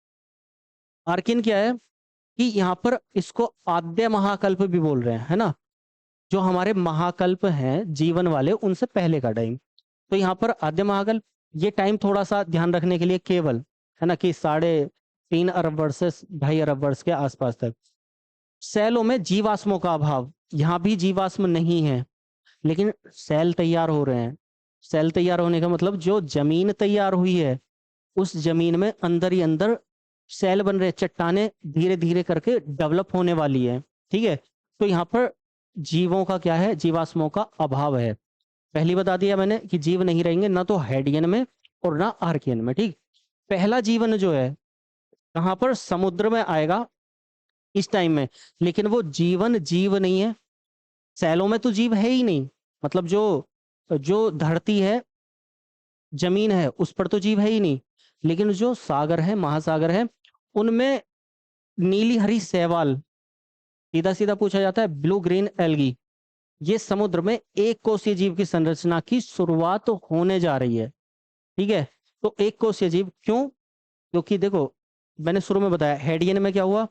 आर्कियन क्या है कि यहाँ पर इसको आद्य महाकल्प भी बोल रहे हैं, है ना, जो हमारे महाकल्प हैं जीवन वाले, उनसे पहले का टाइम। तो यहाँ पर आद्य महाकल्प, ये टाइम थोड़ा सा ध्यान रखने के लिए केवल, है ना, कि 3.5 अरब वर्ष से 2.5 अरब वर्ष के आसपास तक। सेलों में जीवाश्मों का अभाव, यहाँ भी जीवाश्म नहीं है, लेकिन सेल तैयार हो रहे हैं। सेल तैयार होने का मतलब जो जमीन तैयार हुई है, उस जमीन में अंदर ही अंदर सेल बन रहे, चट्टाने धीरे धीरे करके डेवलप होने वाली है, ठीक है। तो यहाँ पर जीवों का क्या है, जीवाश्मों का अभाव है। पहली बता दिया मैंने कि जीव नहीं रहेंगे ना तो हेडियन में और ना आर्कियन में, ठीक। पहला जीवन जो है कहाँ पर, समुद्र में आएगा इस टाइम में, लेकिन वो जीवन जीव नहीं है। सैलों में तो जीव है ही नहीं, मतलब जो जो धरती है, जमीन है, उस पर तो जीव है ही नहीं। लेकिन जो सागर है, महासागर है, उनमें नीली हरी शैवाल, सीधा सीधा पूछा जाता है ब्लू ग्रीन एल्गी, ये समुद्र में एक कोशीय जीव की संरचना की शुरुआत तो होने जा रही है, ठीक है। तो एक कोशीय जीव क्यों, क्योंकि देखो मैंने शुरू में बताया हेडियन में क्या हुआ,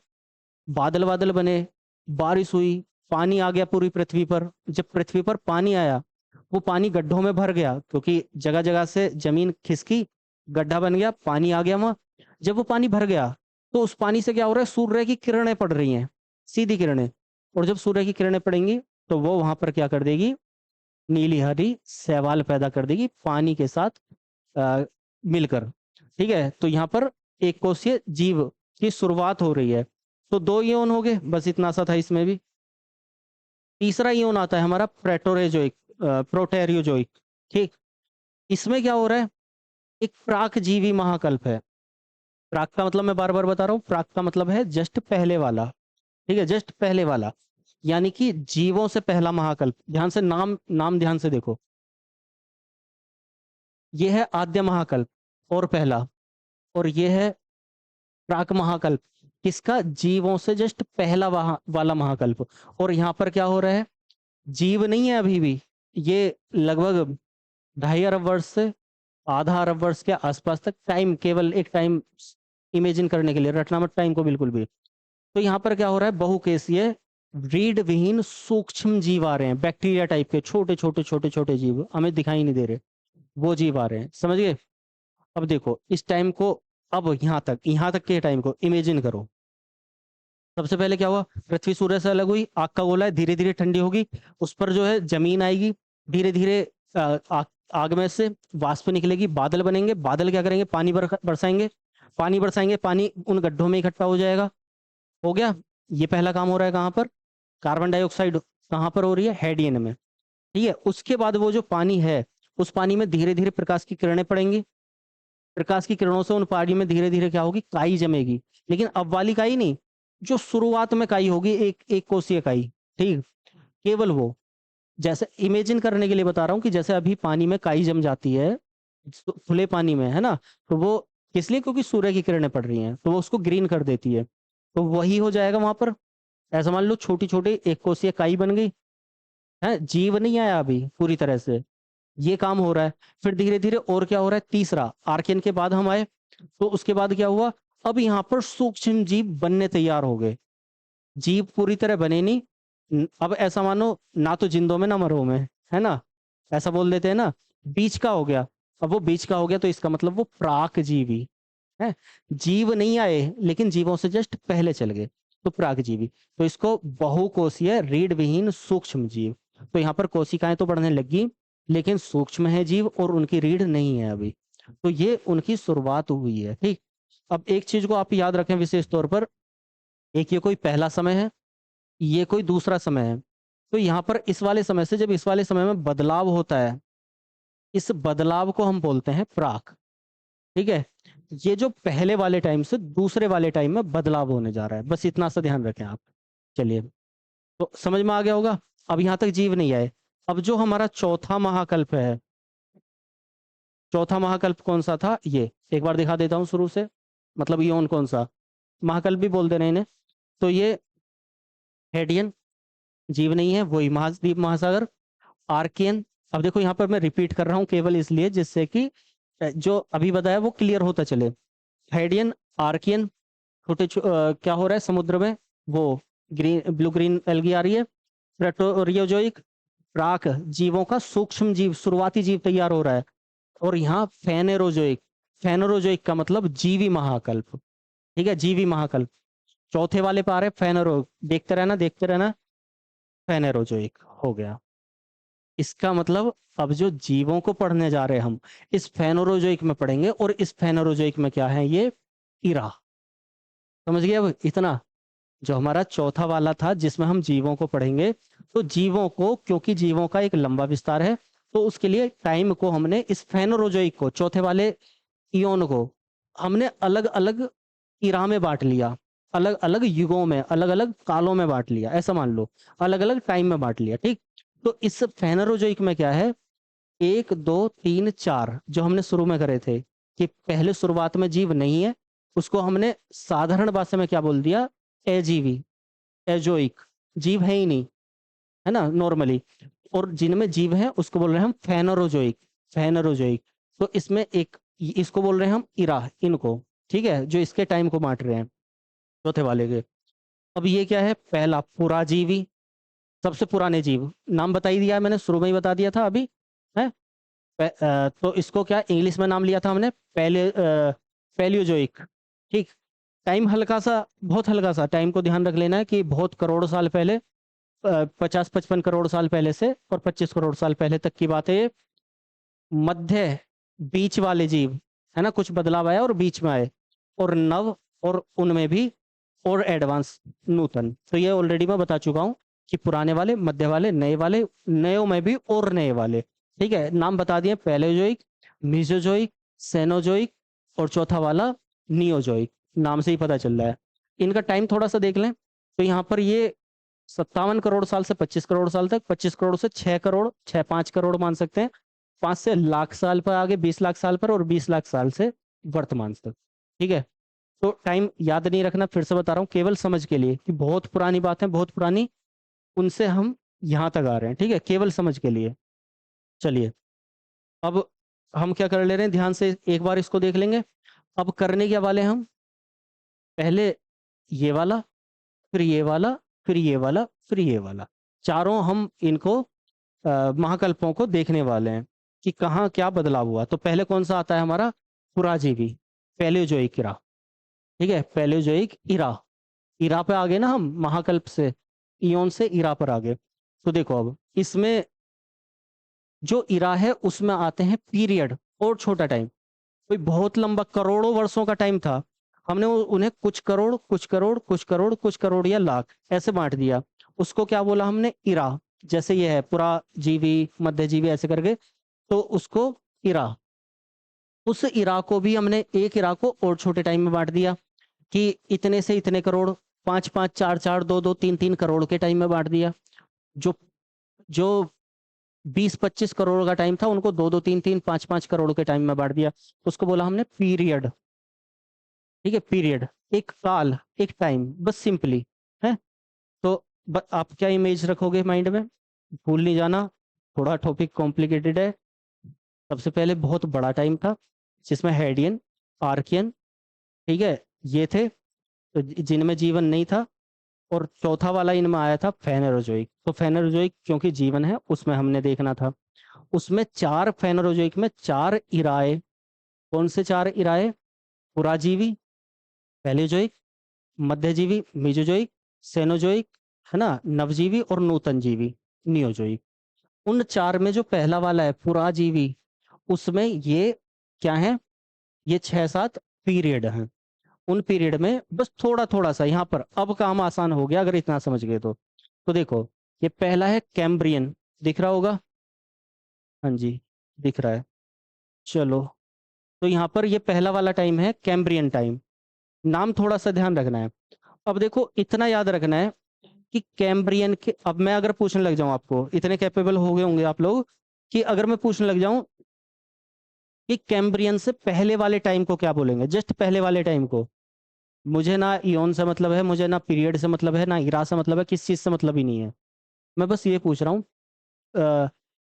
बादल बादल बने, बारिश हुई, पानी आ गया पूरी पृथ्वी पर। जब पृथ्वी पर पानी आया, वो पानी गड्ढों में भर गया, क्योंकि जगह जगह से जमीन खिसकी, गड्ढा बन गया, पानी आ गया वहां। जब वो पानी भर गया तो उस पानी से क्या हो रहा है, सूर्य की किरणें पड़ रही हैं, सीधी किरणें। और जब सूर्य की किरणें पड़ेंगी तो वो वहां पर क्या कर देगी, नीली हरी शैवाल पैदा कर देगी पानी के साथ मिलकर, ठीक है। तो यहाँ पर एक कोशीय जीव की शुरुआत हो रही है। तो 2 इयोन हो गए, बस इतना सा था इसमें भी। तीसरा इयोन आता है हमारा प्रेटोरेजोइक, प्रोटेरियोजोइक, ठीक। इसमें क्या हो रहा है, एक प्राक जीवी महाकल्प है। प्राक का मतलब मैं बार बार बता रहा हूँ, प्राक का मतलब है जस्ट पहले वाला, ठीक है, जस्ट पहले वाला, यानी कि जीवों से पहला महाकल्प। ध्यान से नाम नाम ध्यान से देखो, ये है आद्य महाकल्प और पहला, और ये है प्राक महाकल्प, किसका, जीवों से जस्ट पहला वाला महाकल्प। और यहाँ पर क्या हो रहा है, जीव नहीं है अभी भी, ये लगभग 2.5 अरब वर्ष से आधा अरब वर्ष के आसपास तक टाइम, केवल एक टाइम इमेजिन करने के लिए, रटना मत टाइम को बिल्कुल भी। तो यहाँ पर क्या हो रहा है, बहुकेशीय रीढ़ विहीन सूक्ष्म जीव आ रहे हैं, बैक्टीरिया टाइप के छोटे छोटे छोटे छोटे जीव, हमें दिखाई नहीं दे रहे, वो जीव आ रहे हैं, समझ गए। अब देखो इस टाइम को, अब यहाँ तक के टाइम को इमेजिन करो। सबसे पहले क्या हुआ, पृथ्वी सूर्य से अलग हुई, आग का गोला है, धीरे धीरे ठंडी होगी, उस पर जो है जमीन आएगी, धीरे धीरे आग में से वाष्प निकलेगी, बादल बनेंगे, बादल क्या करेंगे, पानी बरसाएंगे, पानी बरसाएंगे, पानी उन गड्ढों में इकट्ठा हो जाएगा। हो गया, ये पहला काम हो रहा है कहाँ पर, कार्बन डाइऑक्साइड कहाँ पर हो रही है, हेडियन में, ठीक है। उसके बाद वो जो पानी है, उस पानी में धीरे धीरे प्रकाश की किरणें पड़ेंगी, प्रकाश की किरणों से उन पानी में धीरे धीरे क्या होगी, काई जमेगी, लेकिन अब वाली काई नहीं, जो शुरुआत में काई होगी, एक एक कोशीय काई, ठीक, केवल वो। जैसे इमेजिन करने के लिए बता रहा हूँ कि जैसे अभी पानी में काई जम जाती है, खुले पानी में, है ना, तो वो किस लिए, क्योंकि सूर्य की किरणें पड़ रही हैं, तो वो उसको ग्रीन कर देती है, तो वही हो जाएगा वहां पर। ऐसा मान लो छोटी छोटी एक कोशीय काई बन गई है, जीव नहीं आया अभी पूरी तरह से, ये काम हो रहा है। फिर धीरे धीरे और क्या हो रहा है, तीसरा आर्कियन के बाद हम आए, तो उसके बाद क्या हुआ, अब यहाँ पर सूक्ष्म जीव बनने तैयार हो गए, जीव पूरी तरह बने नहीं। अब ऐसा मानो, ना तो जिंदों में ना मरो में, है ना, ऐसा बोल देते हैं ना, बीच का हो गया। अब वो बीच का हो गया तो इसका मतलब वो प्राक जीवी है, जीव नहीं आए लेकिन जीवों से जस्ट पहले चल गए, तो प्राक जीवी। तो इसको बहुकोशीय रीढ़ विहीन सूक्ष्म जीव। तो यहाँ पर कोशिकाएं तो बढ़ने लगी, लेकिन सूक्ष्म है जीव और उनकी रीढ़ नहीं है अभी, तो ये उनकी शुरुआत हुई है, ठीक। अब एक चीज को आप याद रखें विशेष तौर पर, एक ये कोई पहला समय है, ये कोई दूसरा समय है। तो यहाँ पर इस वाले समय से, जब इस वाले समय में बदलाव होता है, इस बदलाव को हम बोलते हैं प्राक, ठीक है। ये जो पहले वाले टाइम से दूसरे वाले टाइम में बदलाव होने जा रहा है, बस इतना सा ध्यान रखें आप। चलिए, तो समझ में आ गया होगा। अब यहाँ तक जीव नहीं आए। अब जो हमारा चौथा महाकल्प है, चौथा महाकल्प कौन सा था, ये एक बार दिखा देता हूँ शुरू से, मतलब योन कौन सा, महाकल्प भी बोल दे रहे हैं इन्हें। तो ये हेडियन जीव नहीं है, वही महाद्वीप महासागर, आर्कियन। अब देखो यहाँ पर मैं रिपीट कर रहा हूँ केवल इसलिए जिससे कि जो अभी बताया वो क्लियर होता चले। हेडियन, आर्कियन, क्या हो रहा है समुद्र में, वो ग्रीन ब्लू ग्रीन एल्गी आ रही है, प्रेटोरियोजोइक, प्राक जीवों का सूक्ष्म जीव, शुरुआती जीव तैयार हो रहा है। और यहाँ फेनेरोजोइक, फेनेरोजोइक का मतलब जीवी महाकल्प, ठीक है, जीवी महाकल्प। चौथे वाले पे आ रहे फेनेरो, देखते रहना देखते रहना, फेनेरोजोइक हो गया। इसका मतलब अब जो जीवों को पढ़ने जा रहे हैं हम, इस फेनोरोजोइक में पढ़ेंगे, और इस फेनोरोजोइक में क्या है, ये इरा, समझ गए अब इतना। जो हमारा चौथा वाला था जिसमें हम जीवों को पढ़ेंगे, तो जीवों को, क्योंकि जीवों का एक लंबा विस्तार है, तो उसके लिए टाइम को हमने इस फेनोरोजोइक को, चौथे वाले इयोन को हमने अलग अलग इरा में बांट लिया, अलग अलग युगों में, अलग अलग कालों में बांट लिया, ऐसा मान लो, अलग अलग टाइम में बांट लिया, ठीक। तो इस फेनोरोजोइक में क्या है, एक दो तीन चार जो हमने शुरू में करे थे, कि पहले शुरुआत में जीव नहीं है, उसको हमने साधारण भाषा में क्या बोल दिया, एजीवी, एजोइक, जीव है ही नहीं, है ना नॉर्मली। और जिनमें जीव है उसको बोल रहे हैं हम फेनोरोजोइक, फेनोरोजोइक। तो इसमें एक, इसको बोल रहे हैं हम इरा, इनको, ठीक है, जो इसके टाइम को बांट रहे हैं चौथे वाले के। अब ये क्या है, पहला पुराजीवी, सबसे पुराने जीव, नाम बता ही दिया है मैंने, शुरू में ही बता दिया था अभी, है। तो इसको क्या इंग्लिश में नाम लिया था हमने, पहले पैलियोजोइक, ठीक। टाइम हल्का सा, बहुत हल्का सा टाइम को ध्यान रख लेना है कि बहुत करोड़ साल पहले, 50-55 करोड़ साल पहले से और 25 करोड़ साल पहले तक की बात है ये। मध्य, बीच वाले जीव, है ना, कुछ बदलाव आया और बीच में आए, और नव, और उनमें भी और एडवांस, नूतन। तो ये ऑलरेडी मैं बता चुका हूँ कि पुराने वाले, मध्य वाले, नयों में भी और नए वाले, ठीक है। नाम बता दिए, पैलेयोजोइक, मीजोजोइक, सेनोजोइक, और चौथा वाला नियोजोइक, नाम से ही पता चल रहा है। इनका टाइम थोड़ा सा देख लें, तो यहाँ पर ये 57 करोड़ साल से 25 करोड़ साल तक, 25 करोड़ से 6 करोड़, 5 करोड़ मान सकते हैं, 5 से लाख साल पर आगे, 20 लाख साल पर, और 20 लाख साल से वर्तमान तक, ठीक है। तो टाइम याद नहीं रखना, फिर से बता रहा हूँ केवल समझ के लिए, कि बहुत पुरानी बात है, बहुत पुरानी, उनसे हम यहाँ तक आ रहे हैं, ठीक है, केवल समझ के लिए। चलिए, अब हम क्या कर ले रहे हैं, ध्यान से एक बार इसको देख लेंगे। अब करने क्या वाले हैं हम, पहले ये वाला, फिर ये वाला, फिर ये वाला, फिर ये वाला, चारों हम इनको महाकल्पों को देखने वाले हैं कि कहाँ क्या बदलाव हुआ। तो पहले कौन सा आता है हमारा, पुराजीवी, पैलियोजोइक इरा। ठीक है, पैलियोजोइक इरा, इरा पे आ गए ना हम, महाकल्प से इयोन से इरा पर आ गए। तो देखो अब इसमें जो इरा है उसमें आते हैं पीरियड और छोटा टाइम। कोई बहुत लंबा करोड़ों वर्षों का टाइम था, हमने उन्हें कुछ करोड़ कुछ करोड़ कुछ करोड़ कुछ करोड़ या लाख ऐसे बांट दिया। उसको क्या बोला हमने, इरा। जैसे ये है पुरा जीवी, मध्य जीवी, ऐसे करके, तो उसको इरा। उस इरा को भी हमने, एक इरा को और छोटे टाइम में बांट दिया कि इतने से इतने करोड़, पांच पांच, चार चार, दो दो, तीन तीन करोड़ के टाइम में बांट दिया। जो जो 20-25 करोड़ का टाइम था उनको दो दो, तीन तीन, पांच पांच करोड़ के टाइम में बांट दिया। उसको बोला हमने पीरियड। ठीक है, पीरियड, एक काल, एक टाइम, बस सिंपली है। तो आप क्या इमेज रखोगे माइंड में, भूल नहीं जाना, थोड़ा टॉपिक कॉम्प्लिकेटेड है। सबसे पहले बहुत बड़ा टाइम था जिसमें हेडियन, आर्कियन, ठीक है, ये थे, तो जिनमें जीवन नहीं था। और चौथा वाला इनमें आया था फेनरोजोइक। तो फेनरोजोइक क्योंकि जीवन है उसमें हमने देखना था। उसमें चार, फेनरोजोइक में चार इराए। कौन से चार इराए, पुराजीवी, पैलेजोइक, मध्यजीवी मेजोजोइक, सेनोजोइक, है ना, नवजीवी और नूतन जीवी नियोजोइक। उन चार में जो पहला वाला है पुराजीवी, उसमें ये क्या है, ये 6-7 पीरियड हैं। उन पीरियड में बस थोड़ा थोड़ा सा यहाँ पर अब काम आसान हो गया अगर इतना समझ गए तो देखो, ये पहला है कैम्ब्रियन, दिख रहा होगा, हाँ जी दिख रहा है। चलो, तो यहाँ पर ये पहला वाला टाइम है कैम्ब्रियन टाइम। नाम थोड़ा सा ध्यान रखना है। अब देखो इतना याद रखना है कि कैम्ब्रियन के, अब मैं अगर पूछने लग जाऊं, आपको इतने कैपेबल हो गए होंगे आप लोग कि अगर मैं पूछने लग जाऊं कि कैम्ब्रियन से पहले वाले टाइम को क्या बोलेंगे, जस्ट पहले वाले टाइम को, मुझे ना इयोन से मतलब है, मुझे ना पीरियड से मतलब है, ना इरा से मतलब है, किस चीज से मतलब ही नहीं है। मैं बस ये पूछ रहा हूँ,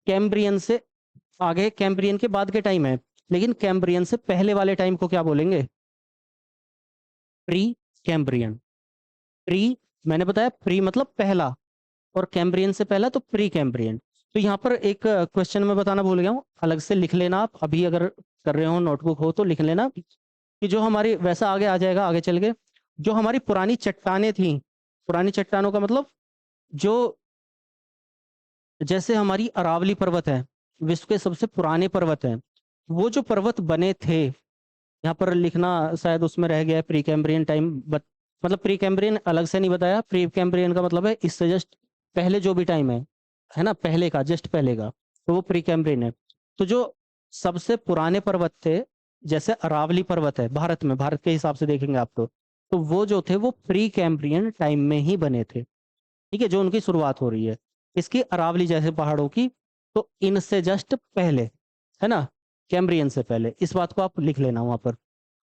कैम्ब्रियन से आगे, कैम्ब्रियन के बाद के टाइम है, लेकिन कैम्ब्रियन से पहले वाले टाइम को क्या बोलेंगे, प्री कैम्ब्रियन। प्री, मैंने बताया प्री मतलब पहला, और कैम्ब्रियन से पहला तो प्री कैम्ब्रियन। तो यहाँ पर एक क्वेश्चन मैं बताना भूल गया हूँ, अलग से लिख लेना आप, अभी अगर कर रहे हो नोटबुक हो तो लिख लेना, कि जो हमारी, वैसा आगे आ जाएगा आगे चल के, जो हमारी पुरानी चट्टानें थी, पुरानी चट्टानों का मतलब, जो जैसे हमारी अरावली पर्वत है, विश्व के सबसे पुराने पर्वत हैं, वो जो पर्वत बने थे, यहाँ पर लिखना शायद उसमें रह गया है प्री कैम्ब्रियन टाइम, बट मतलब प्री कैम्ब्रियन अलग से नहीं बताया, प्री कैम्ब्रियन का मतलब है इससे जस्ट पहले जो भी टाइम है ना, पहले का, जस्ट पहले का, तो वो प्री कैम्ब्रियन है। तो जो सबसे पुराने पर्वत थे, जैसे अरावली पर्वत है भारत में, भारत के हिसाब से देखेंगे आप तो वो जो थे वो प्री कैम्ब्रियन टाइम में ही बने थे। ठीक है, जो उनकी शुरुआत हो रही है इसकी अरावली जैसे पहाड़ों की, तो इनसे जस्ट पहले, है ना, कैम्ब्रियन से पहले, इस बात को आप लिख लेना वहां पर।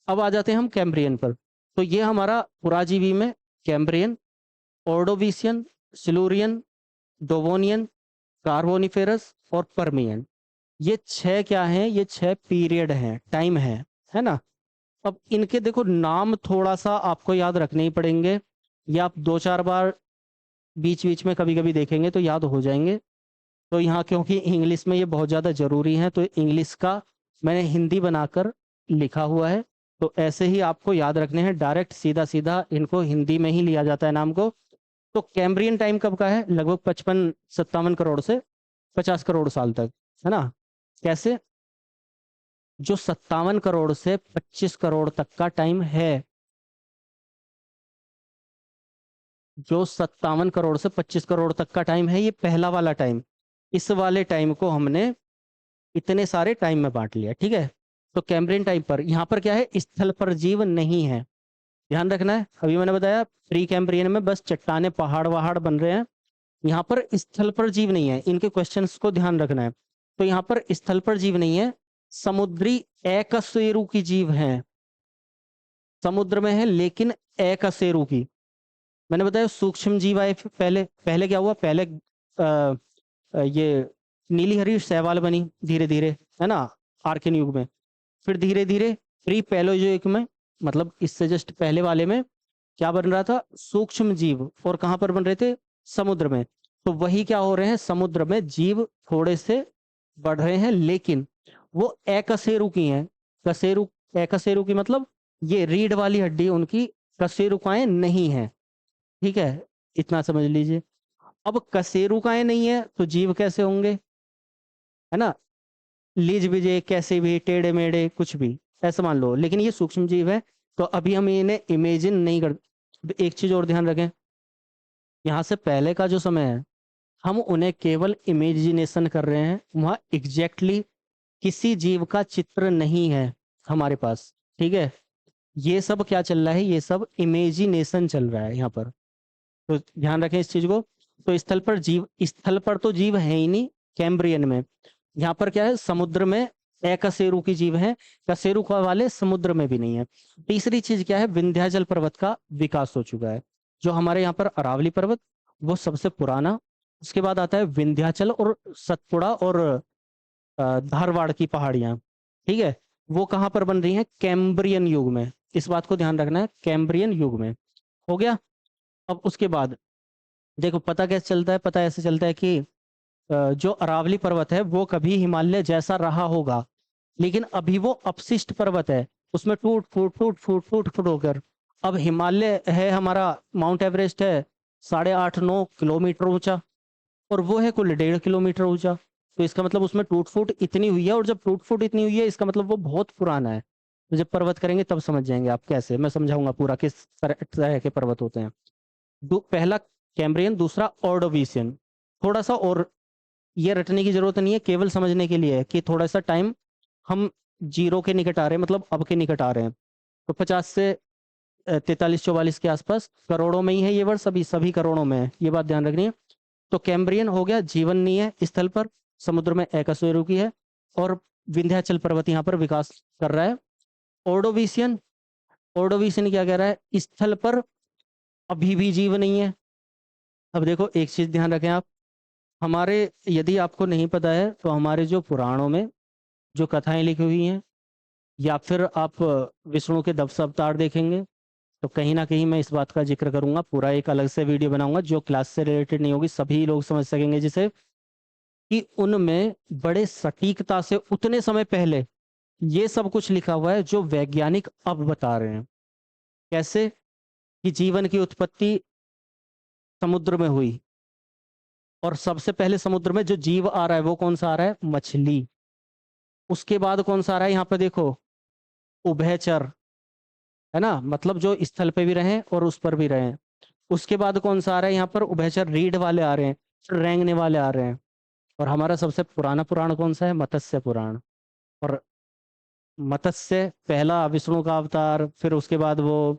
अब आ जाते हैं हम कैम्ब्रियन पर। तो ये हमारा पुराजीवी में कैम्ब्रियन, ऑर्डोविशियन, सिलूरियन, डोवोनियन, कार्बोनिफेरस और पर्मियन। ये छह क्या हैं, ये छह पीरियड हैं, टाइम है ना। अब इनके देखो नाम थोड़ा सा आपको याद रखने ही पड़ेंगे, या आप 2-4 बार बीच बीच में कभी कभी देखेंगे तो याद हो जाएंगे। तो यहाँ क्योंकि इंग्लिश में ये बहुत ज़्यादा ज़रूरी है, तो इंग्लिश का मैंने हिंदी बनाकर लिखा हुआ है। तो ऐसे ही आपको याद रखने हैं, डायरेक्ट सीधा सीधा इनको हिंदी में ही लिया जाता है नाम को। तो कैम्ब्रियन टाइम कब का है, लगभग 55-57 करोड़ से 50 करोड़ साल तक, है ना। कैसे, जो 57 करोड़ से 25 करोड़ तक का टाइम है, जो 57 करोड़ से 25 करोड़ तक का टाइम है, ये पहला वाला टाइम। इस वाले टाइम को हमने इतने सारे टाइम में बांट लिया, ठीक है। तो कैम्ब्रियन टाइम पर, यहाँ पर क्या है, स्थल पर जीव नहीं है, ध्यान रखना है। अभी मैंने बताया प्री कैम्ब्रियन में बस चट्टाने, पहाड़ वहाड़ बन रहे हैं, यहाँ पर स्थल पर जीव नहीं है, इनके क्वेश्चंस को ध्यान रखना है। तो यहाँ पर स्थल पर जीव नहीं है, समुद्री एकशेरुकी जीव हैं, समुद्र में है लेकिन एकशेरुकी। मैंने बताया सूक्ष्म जीव आए, पहले पहले क्या हुआ, पहले ये नीली हरी शैवाल बनी धीरे धीरे, है ना, आर्कियन युग में। फिर धीरे धीरे प्री पैलेयोजिक में, मतलब इससे जस्ट पहले वाले में क्या बन रहा था, सूक्ष्म जीव। और कहाँ पर बन रहे थे, समुद्र में। तो वही क्या हो रहे हैं, समुद्र में जीव थोड़े से बढ़ रहे हैं, लेकिन वो अकशेरुकी हैं। कशेरु, अकशेरुकी मतलब ये रीढ़ वाली हड्डी उनकी कशेरुकाएं नहीं है। ठीक है, इतना समझ लीजिए। अब कशेरुकाएं नहीं है तो जीव कैसे होंगे, है ना, लीज बीजे कैसे भी, टेढ़े मेढ़े कुछ भी ऐसा मान लो, लेकिन ये सूक्ष्म जीव है। तो अभी हम इन्हें इमेजिन नहीं कर। एक चीज और ध्यान रखें, यहाँ से पहले का जो समय है हम उन्हें केवल इमेजिनेशन कर रहे हैं, वहाँ एग्जैक्टली किसी जीव का चित्र नहीं है हमारे पास। ठीक है, ये सब क्या चल रहा है, ये सब इमेजिनेशन चल रहा है यहाँ पर। तो ध्यान रखें इस चीज को। तो स्थल पर जीव, स्थल पर तो जीव है ही नहीं कैम्ब्रियन में। यहाँ पर क्या है, समुद्र में अकशेरुकी जीव हैं, कशेरुका वाले समुद्र में भी नहीं है। तीसरी चीज क्या है, विंध्याचल पर्वत का विकास हो चुका है। जो हमारे यहाँ पर अरावली पर्वत वो सबसे पुराना, उसके बाद आता है विंध्याचल और सतपुड़ा और धारवाड़ की पहाड़ियां। ठीक है, वो कहाँ पर बन रही हैं, कैम्ब्रियन युग में। इस बात को ध्यान रखना है, कैम्ब्रियन युग में। हो गया। अब उसके बाद देखो पता कैसे चलता है, पता ऐसे चलता है कि जो अरावली पर्वत है वो कभी हिमालय जैसा रहा होगा, लेकिन अभी वो अपशिष्ट पर्वत है, उसमें टूट फूट टूट फूट टूट फूट होकर अब हिमालय है हमारा। माउंट एवरेस्ट है 8.5-9 किलोमीटर ऊंचा, और वो है कुल 1.5 किलोमीटर ऊंचा। तो इसका मतलब उसमें टूट फूट इतनी हुई है, और जब टूट फूट इतनी हुई है इसका मतलब वो बहुत पुराना है। तो जब पर्वत करेंगे तब समझ जाएंगे आप कैसे, मैं समझाऊंगा पूरा किस तरह के पर्वत होते हैं। पहला कैम्ब्रियन, दूसरा ऑर्डोविशियन। थोड़ा सा और ये रटने की जरूरत नहीं है, केवल समझने के लिए है कि थोड़ा सा टाइम हम जीरो के निकट आ रहे हैं, मतलब अब के निकट आ रहे हैं। तो 50 से 43-44 के आसपास, करोड़ों में ही है ये वर्ष, सभी सभी करोड़ों में है, ये बात ध्यान रखनी है। तो कैम्ब्रियन हो गया, जीवन नहीं है स्थल पर, समुद्र में अकशेरुकी है, और विंध्याचल पर्वत यहाँ पर विकास कर रहा है। ऑर्डोविशियन, ऑर्डोविशियन क्या कह रहा है, स्थल पर अभी भी जीव नहीं है। अब देखो एक चीज ध्यान रखें आप, हमारे, यदि आपको नहीं पता है तो हमारे जो पुराणों में जो कथाएं लिखी हुई हैं, या फिर आप विष्णु के 10 अवतार देखेंगे, तो कहीं ना कहीं मैं इस बात का जिक्र करूंगा। पूरा एक अलग से वीडियो बनाऊंगा जो क्लास से रिलेटेड नहीं होगी, सभी लोग समझ सकेंगे जिसे, कि उनमें बड़े सटीकता से उतने समय पहले ये सब कुछ लिखा हुआ है जो वैज्ञानिक अब बता रहे हैं। कैसे, कि जीवन की उत्पत्ति समुद्र में हुई, और सबसे पहले समुद्र में जो जीव आ रहा है वो कौन सा आ रहा है, मछली। उसके बाद कौन सा आ रहा है यहाँ पे देखो, उभयचर, है ना, मतलब जो स्थल पे भी रहें और उस पर भी रहें। उसके बाद कौन सा आ रहा है यहाँ पर, उभयचर रीढ़ वाले आ रहे हैं, फिर रेंगने वाले आ रहे हैं। और हमारा सबसे पुराना पुराण कौन सा है, मत्स्य पुराण। और मत्स्य पहला विष्णु का अवतार, फिर उसके बाद वो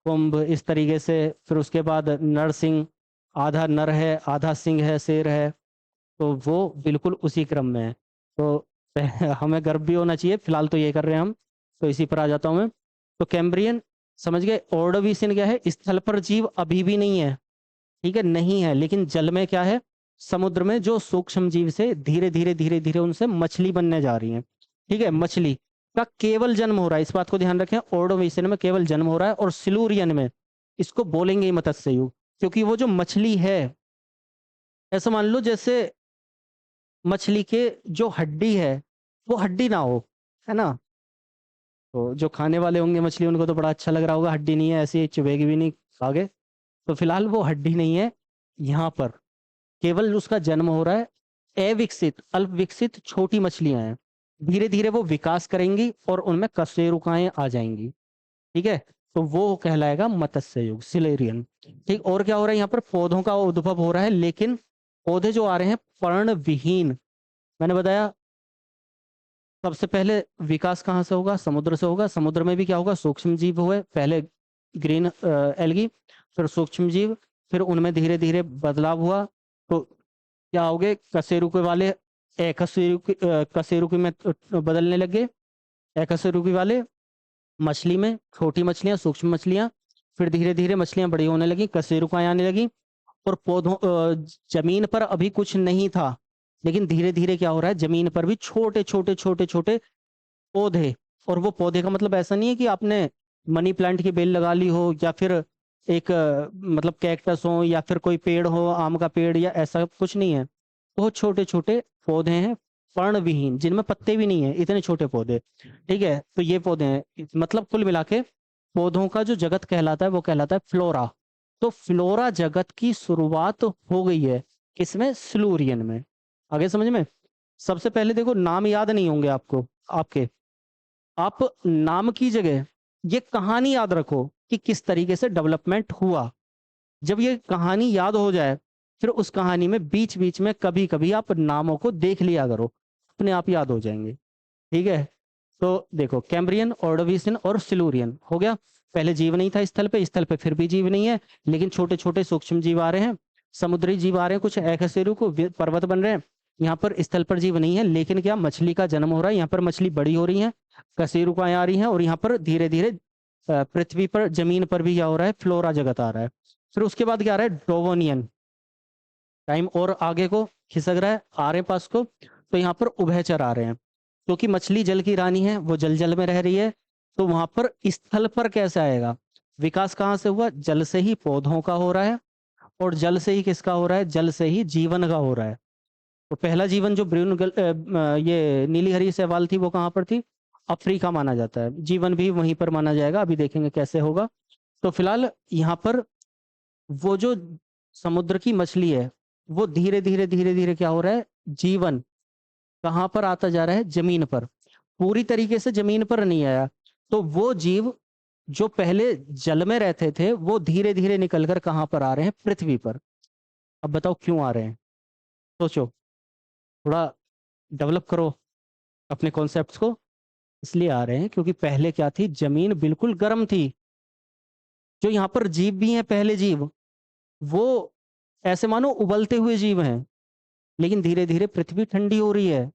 कुंभ, इस तरीके से। फिर उसके बाद नरसिंह, आधा नर है आधा सिंह है, शेर है। तो वो बिल्कुल उसी क्रम में है। तो हमें गर्व भी होना चाहिए, फिलहाल तो ये कर रहे हैं हम। तो इसी पर आ जाता हूँ मैं। तो कैम्ब्रियन समझ गए। ऑर्डोविशियन क्या है, स्थल पर जीव अभी भी नहीं है, ठीक है, नहीं है, लेकिन जल में क्या है, समुद्र में जो सूक्ष्म जीव से धीरे धीरे धीरे धीरे उनसे मछली बनने जा रही है। ठीक है, मछली का केवल जन्म हो रहा है, इस बात को ध्यान रखें। ऑर्डोविशियन में केवल जन्म हो रहा है, और सिलूरियन में इसको बोलेंगे ही मत्स्य युग, क्योंकि वो जो मछली है, ऐसा मान लो जैसे मछली के जो हड्डी है वो हड्डी ना हो, है ना। तो जो खाने वाले होंगे मछली उनको तो बड़ा अच्छा लग रहा होगा, हड्डी नहीं है, ऐसी चुभेगी भी नहीं आगे। तो फिलहाल वो हड्डी नहीं है यहाँ पर, केवल उसका जन्म हो रहा है। अविकसित अल्प विकसित छोटी मछलियां हैं, धीरे धीरे वो विकास करेंगी और उनमें कशेरुकाएं आ जाएंगी। ठीक है, तो वो कहलाएगा मत्स्य युग, सिलेरियन। ठीक, और क्या हो रहा है यहाँ पर, पौधों का उद्भव हो रहा है, लेकिन पौधे जो आ रहे हैं पर्ण विहीन। मैंने बताया सबसे पहले विकास कहाँ से होगा, समुद्र से होगा। समुद्र में भी क्या होगा, सूक्ष्म जीव हुए पहले, ग्रीन एल्गी, फिर सूक्ष्म जीव, फिर उनमें धीरे धीरे बदलाव हुआ। तो क्या हो गए, कशेरुकी वाले कशेरुकी में बदलने लगे। कशेरुकी वाले मछली में छोटी मछलियां, सूक्ष्म मछलियां, फिर धीरे धीरे मछलियां बड़ी होने लगी, कशेरुकाएं आने लगी। और पौधों जमीन पर अभी कुछ नहीं था, लेकिन धीरे धीरे क्या हो रहा है, जमीन पर भी छोटे छोटे छोटे छोटे पौधे। और वो पौधे का मतलब ऐसा नहीं है कि आपने मनी प्लांट की बेल लगा ली हो, या फिर एक मतलब कैक्टस हो, या फिर कोई पेड़ हो आम का पेड़, या ऐसा कुछ नहीं है। बहुत छोटे छोटे पौधे हैं, पर्णविहीन, जिनमें पत्ते भी नहीं है, इतने छोटे पौधे। ठीक है, तो ये पौधे हैं, मतलब कुल मिला के पौधों का जो जगत कहलाता है वो कहलाता है फ्लोरा। तो फ्लोरा जगत की शुरुआत हो गई है किसमें, सिलुरियन में। आगे समझ में। सबसे पहले देखो, नाम याद नहीं होंगे आपको आपके, आप नाम की जगह ये कहानी याद रखो कि किस तरीके से डेवलपमेंट हुआ। जब ये कहानी याद हो जाए, फिर उस कहानी में बीच बीच में कभी कभी आप नामों को देख लिया करो, अपने आप याद हो जाएंगे। ठीक है, तो देखो, कैम्ब्रियन, ऑर्डोविसियन और सिलुरियन हो गया। पहले जीव नहीं था स्थल पे फिर भी जीव नहीं है, लेकिन छोटे छोटे सूक्ष्म जीव आ रहे हैं, समुद्री जीव आ रहे हैं, कुछ एकशेरु को पर्वत बन रहे हैं। यहाँ पर स्थल पर जीव नहीं है, लेकिन क्या, मछली का जन्म हो रहा है, यहाँ पर मछली बड़ी हो रही है, कशेरुकाएं आ रही हैं, और यहाँ पर धीरे धीरे पृथ्वी पर, जमीन पर भी क्या हो रहा है, फ्लोरा जगत आ रहा है। फिर उसके बाद क्या आ रहा है, डोवोनियन। टाइम और आगे को खिसक रहा है, आ रहे पास को, तो यहाँ पर उभयचर आ रहे हैं, क्योंकि मछली जल की रानी है, वो जल जल में रह रही है। तो वहां पर स्थल पर कैसे आएगा, विकास कहाँ से हुआ, जल से ही पौधों का हो रहा है, और जल से ही किसका हो रहा है, जल से ही जीवन का हो रहा है। तो पहला जीवन जो ये नीली हरी शैवाल थी, वो कहाँ पर थी, अफ्रीका माना जाता है। जीवन भी वहीं पर माना जाएगा, अभी देखेंगे कैसे होगा। तो फिलहाल यहाँ पर वो जो समुद्र की मछली है, वो धीरे धीरे धीरे धीरे क्या हो रहा है, जीवन कहाँ पर आता जा रहा है, जमीन पर। पूरी तरीके से जमीन पर नहीं आया। तो वो जीव जो पहले जल में रहते थे, वो धीरे धीरे निकलकर कहाँ पर आ रहे हैं, पृथ्वी पर। अब बताओ क्यों आ रहे हैं, सोचो, थोड़ा डेवलप करो अपने कॉन्सेप्ट्स को। इसलिए आ रहे हैं क्योंकि पहले क्या थी, जमीन बिल्कुल गर्म थी। जो यहाँ पर जीव भी हैं, पहले जीव, वो ऐसे मानो उबलते हुए जीव हैं। लेकिन धीरे धीरे पृथ्वी ठंडी हो रही है।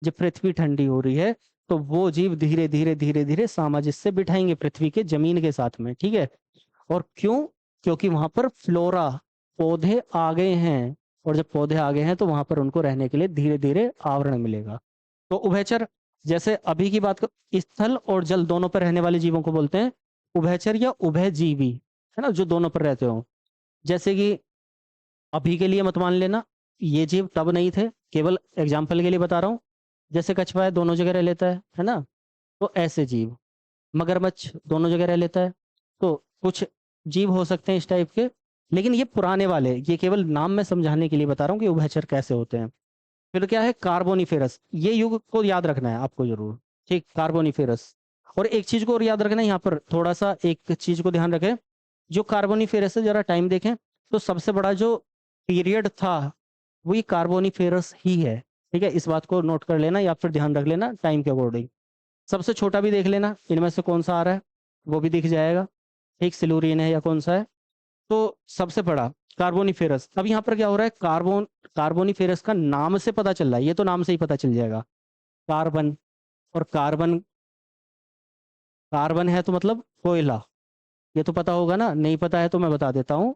जब पृथ्वी ठंडी हो रही है, तो वो जीव धीरे धीरे धीरे धीरे सामंजस्य बिठाएंगे पृथ्वी के जमीन के साथ में। ठीक है, और क्यों, क्योंकि वहां पर फ्लोरा, पौधे आ गए हैं। और जब पौधे आ गए हैं, तो वहां पर उनको रहने के लिए धीरे धीरे आवरण मिलेगा। तो उभयचर, जैसे अभी की बात कर, स्थल और जल दोनों पर रहने वाले जीवों को बोलते हैं उभयचर या उभयजीवी, है ना, जो दोनों पर रहते हो। जैसे कि अभी के लिए मत मान लेना, ये जीव तब नहीं थे, केवल एग्जाम्पल के लिए बता रहा हूँ। जैसे कछुआ है, दोनों जगह रह लेता है ना। तो ऐसे जीव, मगरमच्छ दोनों जगह रह लेता है। तो कुछ जीव हो सकते हैं इस टाइप के, लेकिन ये पुराने वाले, ये केवल नाम में समझाने के लिए बता रहा हूँ कि उभयचर कैसे होते हैं। फिर क्या है, कार्बोनिफेरस, ये युग को याद रखना है आपको जरूर। ठीक, कार्बोनिफेरस। और एक चीज को और याद रखना है, यहाँ पर थोड़ा सा एक चीज को ध्यान रखें। जो कार्बोनिफेरस है, जरा टाइम देखें, तो सबसे बड़ा जो पीरियड था, वो ये कार्बोनिफेरस ही है। ठीक है, इस बात को नोट कर लेना या फिर ध्यान रख लेना टाइम के अकॉर्डिंग। सबसे छोटा भी देख लेना, इनमें से कौन सा आ रहा है, वो भी दिख जाएगा। ठीक, सिलुरियन है या कौन सा है। तो सबसे बड़ा कार्बोनिफेरस। अब यहाँ पर क्या हो रहा है, कार्बोनिफेरस का नाम से पता चल रहा है, ये तो नाम से ही पता चल जाएगा, कार्बन। और कार्बन, कार्बन है तो मतलब कोयला, ये तो पता होगा ना, नहीं पता है तो मैं बता देता हूँ।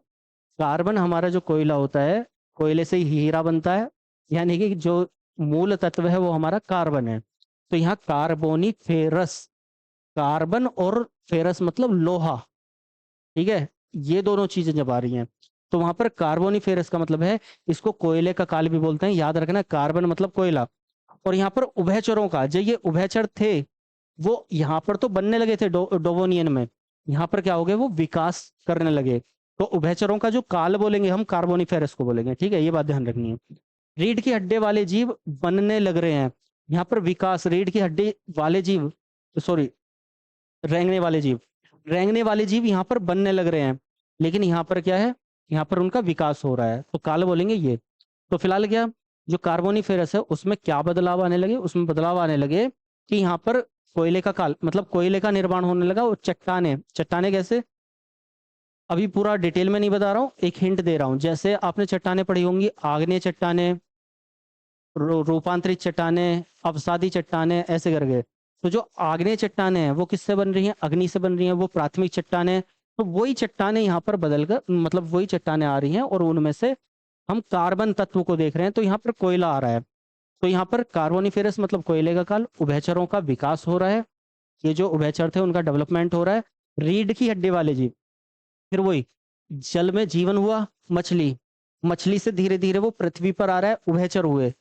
कार्बन हमारा जो कोयला होता है, कोयले से ही हीरा बनता है, यानी कि जो मूल तत्व है वो हमारा कार्बन है। तो यहाँ कार्बोनिफेरस, कार्बन और फेरस मतलब लोहा। ठीक है, ये दोनों चीजें जब आ रही हैं, तो वहां पर कार्बोनिफेरस का मतलब है, इसको कोयले का काल भी बोलते हैं, याद रखना, कार्बन मतलब कोयला। और यहाँ पर उभयचरों का, जो ये उभयचर थे, वो यहाँ पर तो बनने लगे थे डोवोनियन में। यहाँ पर क्या हो गए, वो विकास करने लगे। तो उभयचरों का जो काल बोलेंगे हम, कार्बोनिफेरस को बोलेंगे। ठीक है, ये बात ध्यान रखनी है। रीढ़ की हड्डी वाले जीव बनने लग रहे हैं, यहाँ पर विकास, रीढ़ की हड्डी वाले जीव, सॉरी, रेंगने वाले जीव, रेंगने वाले जीव यहाँ पर बनने लग रहे हैं। लेकिन यहाँ पर क्या है, यहाँ पर उनका विकास हो रहा है, तो काल बोलेंगे ये। तो फिलहाल क्या, जो कार्बोनिफेरस है उसमें क्या बदलाव आने लगे, उसमें बदलाव आने लगे कि यहाँ पर कोयले का काल, मतलब कोयले का निर्माण होने लगा। और चट्टाने, चट्टाने कैसे, अभी पूरा डिटेल में नहीं बता रहा हूँ, एक हिंट दे रहा हूँ। जैसे आपने चट्टाने पढ़ी होंगी, आग्नेय चट्टाने, रूपांतरित चट्टाने, अवसादी चट्टाने, ऐसे करके। तो जो आग्नेय चट्टाने हैं वो किससे बन रही हैं, अग्नि से बन रही हैं, वो प्राथमिक चट्टाने। तो वही चट्टाने यहाँ पर बदल कर, मतलब वही चट्टाने आ रही हैं, और उनमें से हम कार्बन तत्व को देख रहे हैं, तो यहाँ पर कोयला आ रहा है। तो यहाँ पर कार्बोनिफेरस मतलब कोयले का काल, उभयचरों का विकास हो रहा है। ये जो उभयचर थे उनका डेवलपमेंट हो रहा है। रीढ़ की हड्डी वाले जीव, फिर वही जल में जीवन हुआ, मछली, मछली से धीरे धीरे वो पृथ्वी पर आ रहा है, उभयचर हुए।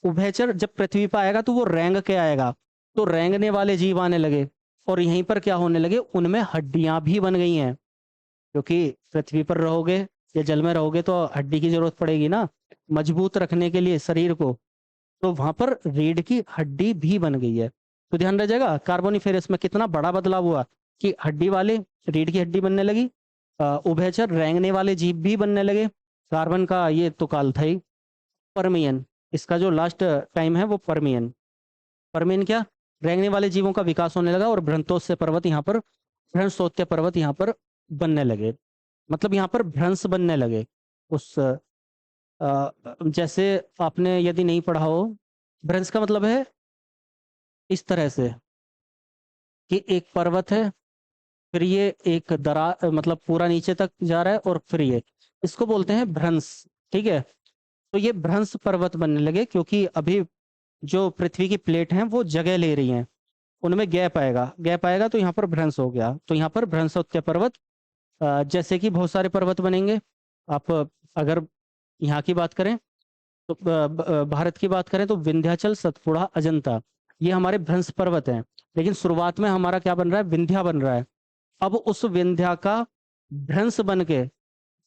उभयचर जब पृथ्वी पर आएगा तो वो रेंग के आएगा, तो रेंगने वाले जीव आने लगे। और यहीं पर क्या होने लगे, उनमें हड्डियां भी बन गई हैं, क्योंकि पृथ्वी पर रहोगे या जल में रहोगे तो हड्डी की जरूरत पड़ेगी ना, मजबूत रखने के लिए शरीर को। तो वहां पर रीढ़ की हड्डी भी बन गई है। तो ध्यान रह जाएगा कार्बोनिफेरस में कितना बड़ा बदलाव हुआ कि हड्डी वाले रीढ़ की हड्डी बनने लगी, उभयचर रेंगने वाले जीव भी बनने लगे। कार्बन का ये तो काल था ही। परमियन, इसका जो लास्ट टाइम है वो परमियन। परमियन क्या, रेंगने वाले जीवों का विकास होने लगा और भ्रंतोस्य पर्वत यहाँ पर, भ्रंशोत्य पर्वत यहाँ पर बनने लगे। मतलब यहाँ पर भ्रंश बनने लगे। उस जैसे आपने यदि नहीं पढ़ा हो, भ्रंश का मतलब है इस तरह से कि एक पर्वत है, फिर ये एक दरा मतलब पूरा नीचे तक जा रहा है, और फिर ये, इसको बोलते हैं भ्रंश। ठीक है, तो ये भ्रंश पर्वत बनने लगे क्योंकि अभी जो पृथ्वी की प्लेट हैं वो जगह ले रही हैं, उनमें गैप आएगा, गैप आएगा तो यहाँ पर भ्रंश हो गया। तो यहाँ पर भ्रंशोत्य पर्वत, जैसे कि बहुत सारे पर्वत बनेंगे। आप अगर यहाँ की बात करें तो भारत की बात करें तो विंध्याचल, सतपुड़ा, अजंता, ये हमारे भ्रंश पर्वत हैं। लेकिन शुरुआत में हमारा क्या बन रहा है, विंध्या बन रहा है। अब उस विंध्या का भ्रंश बन के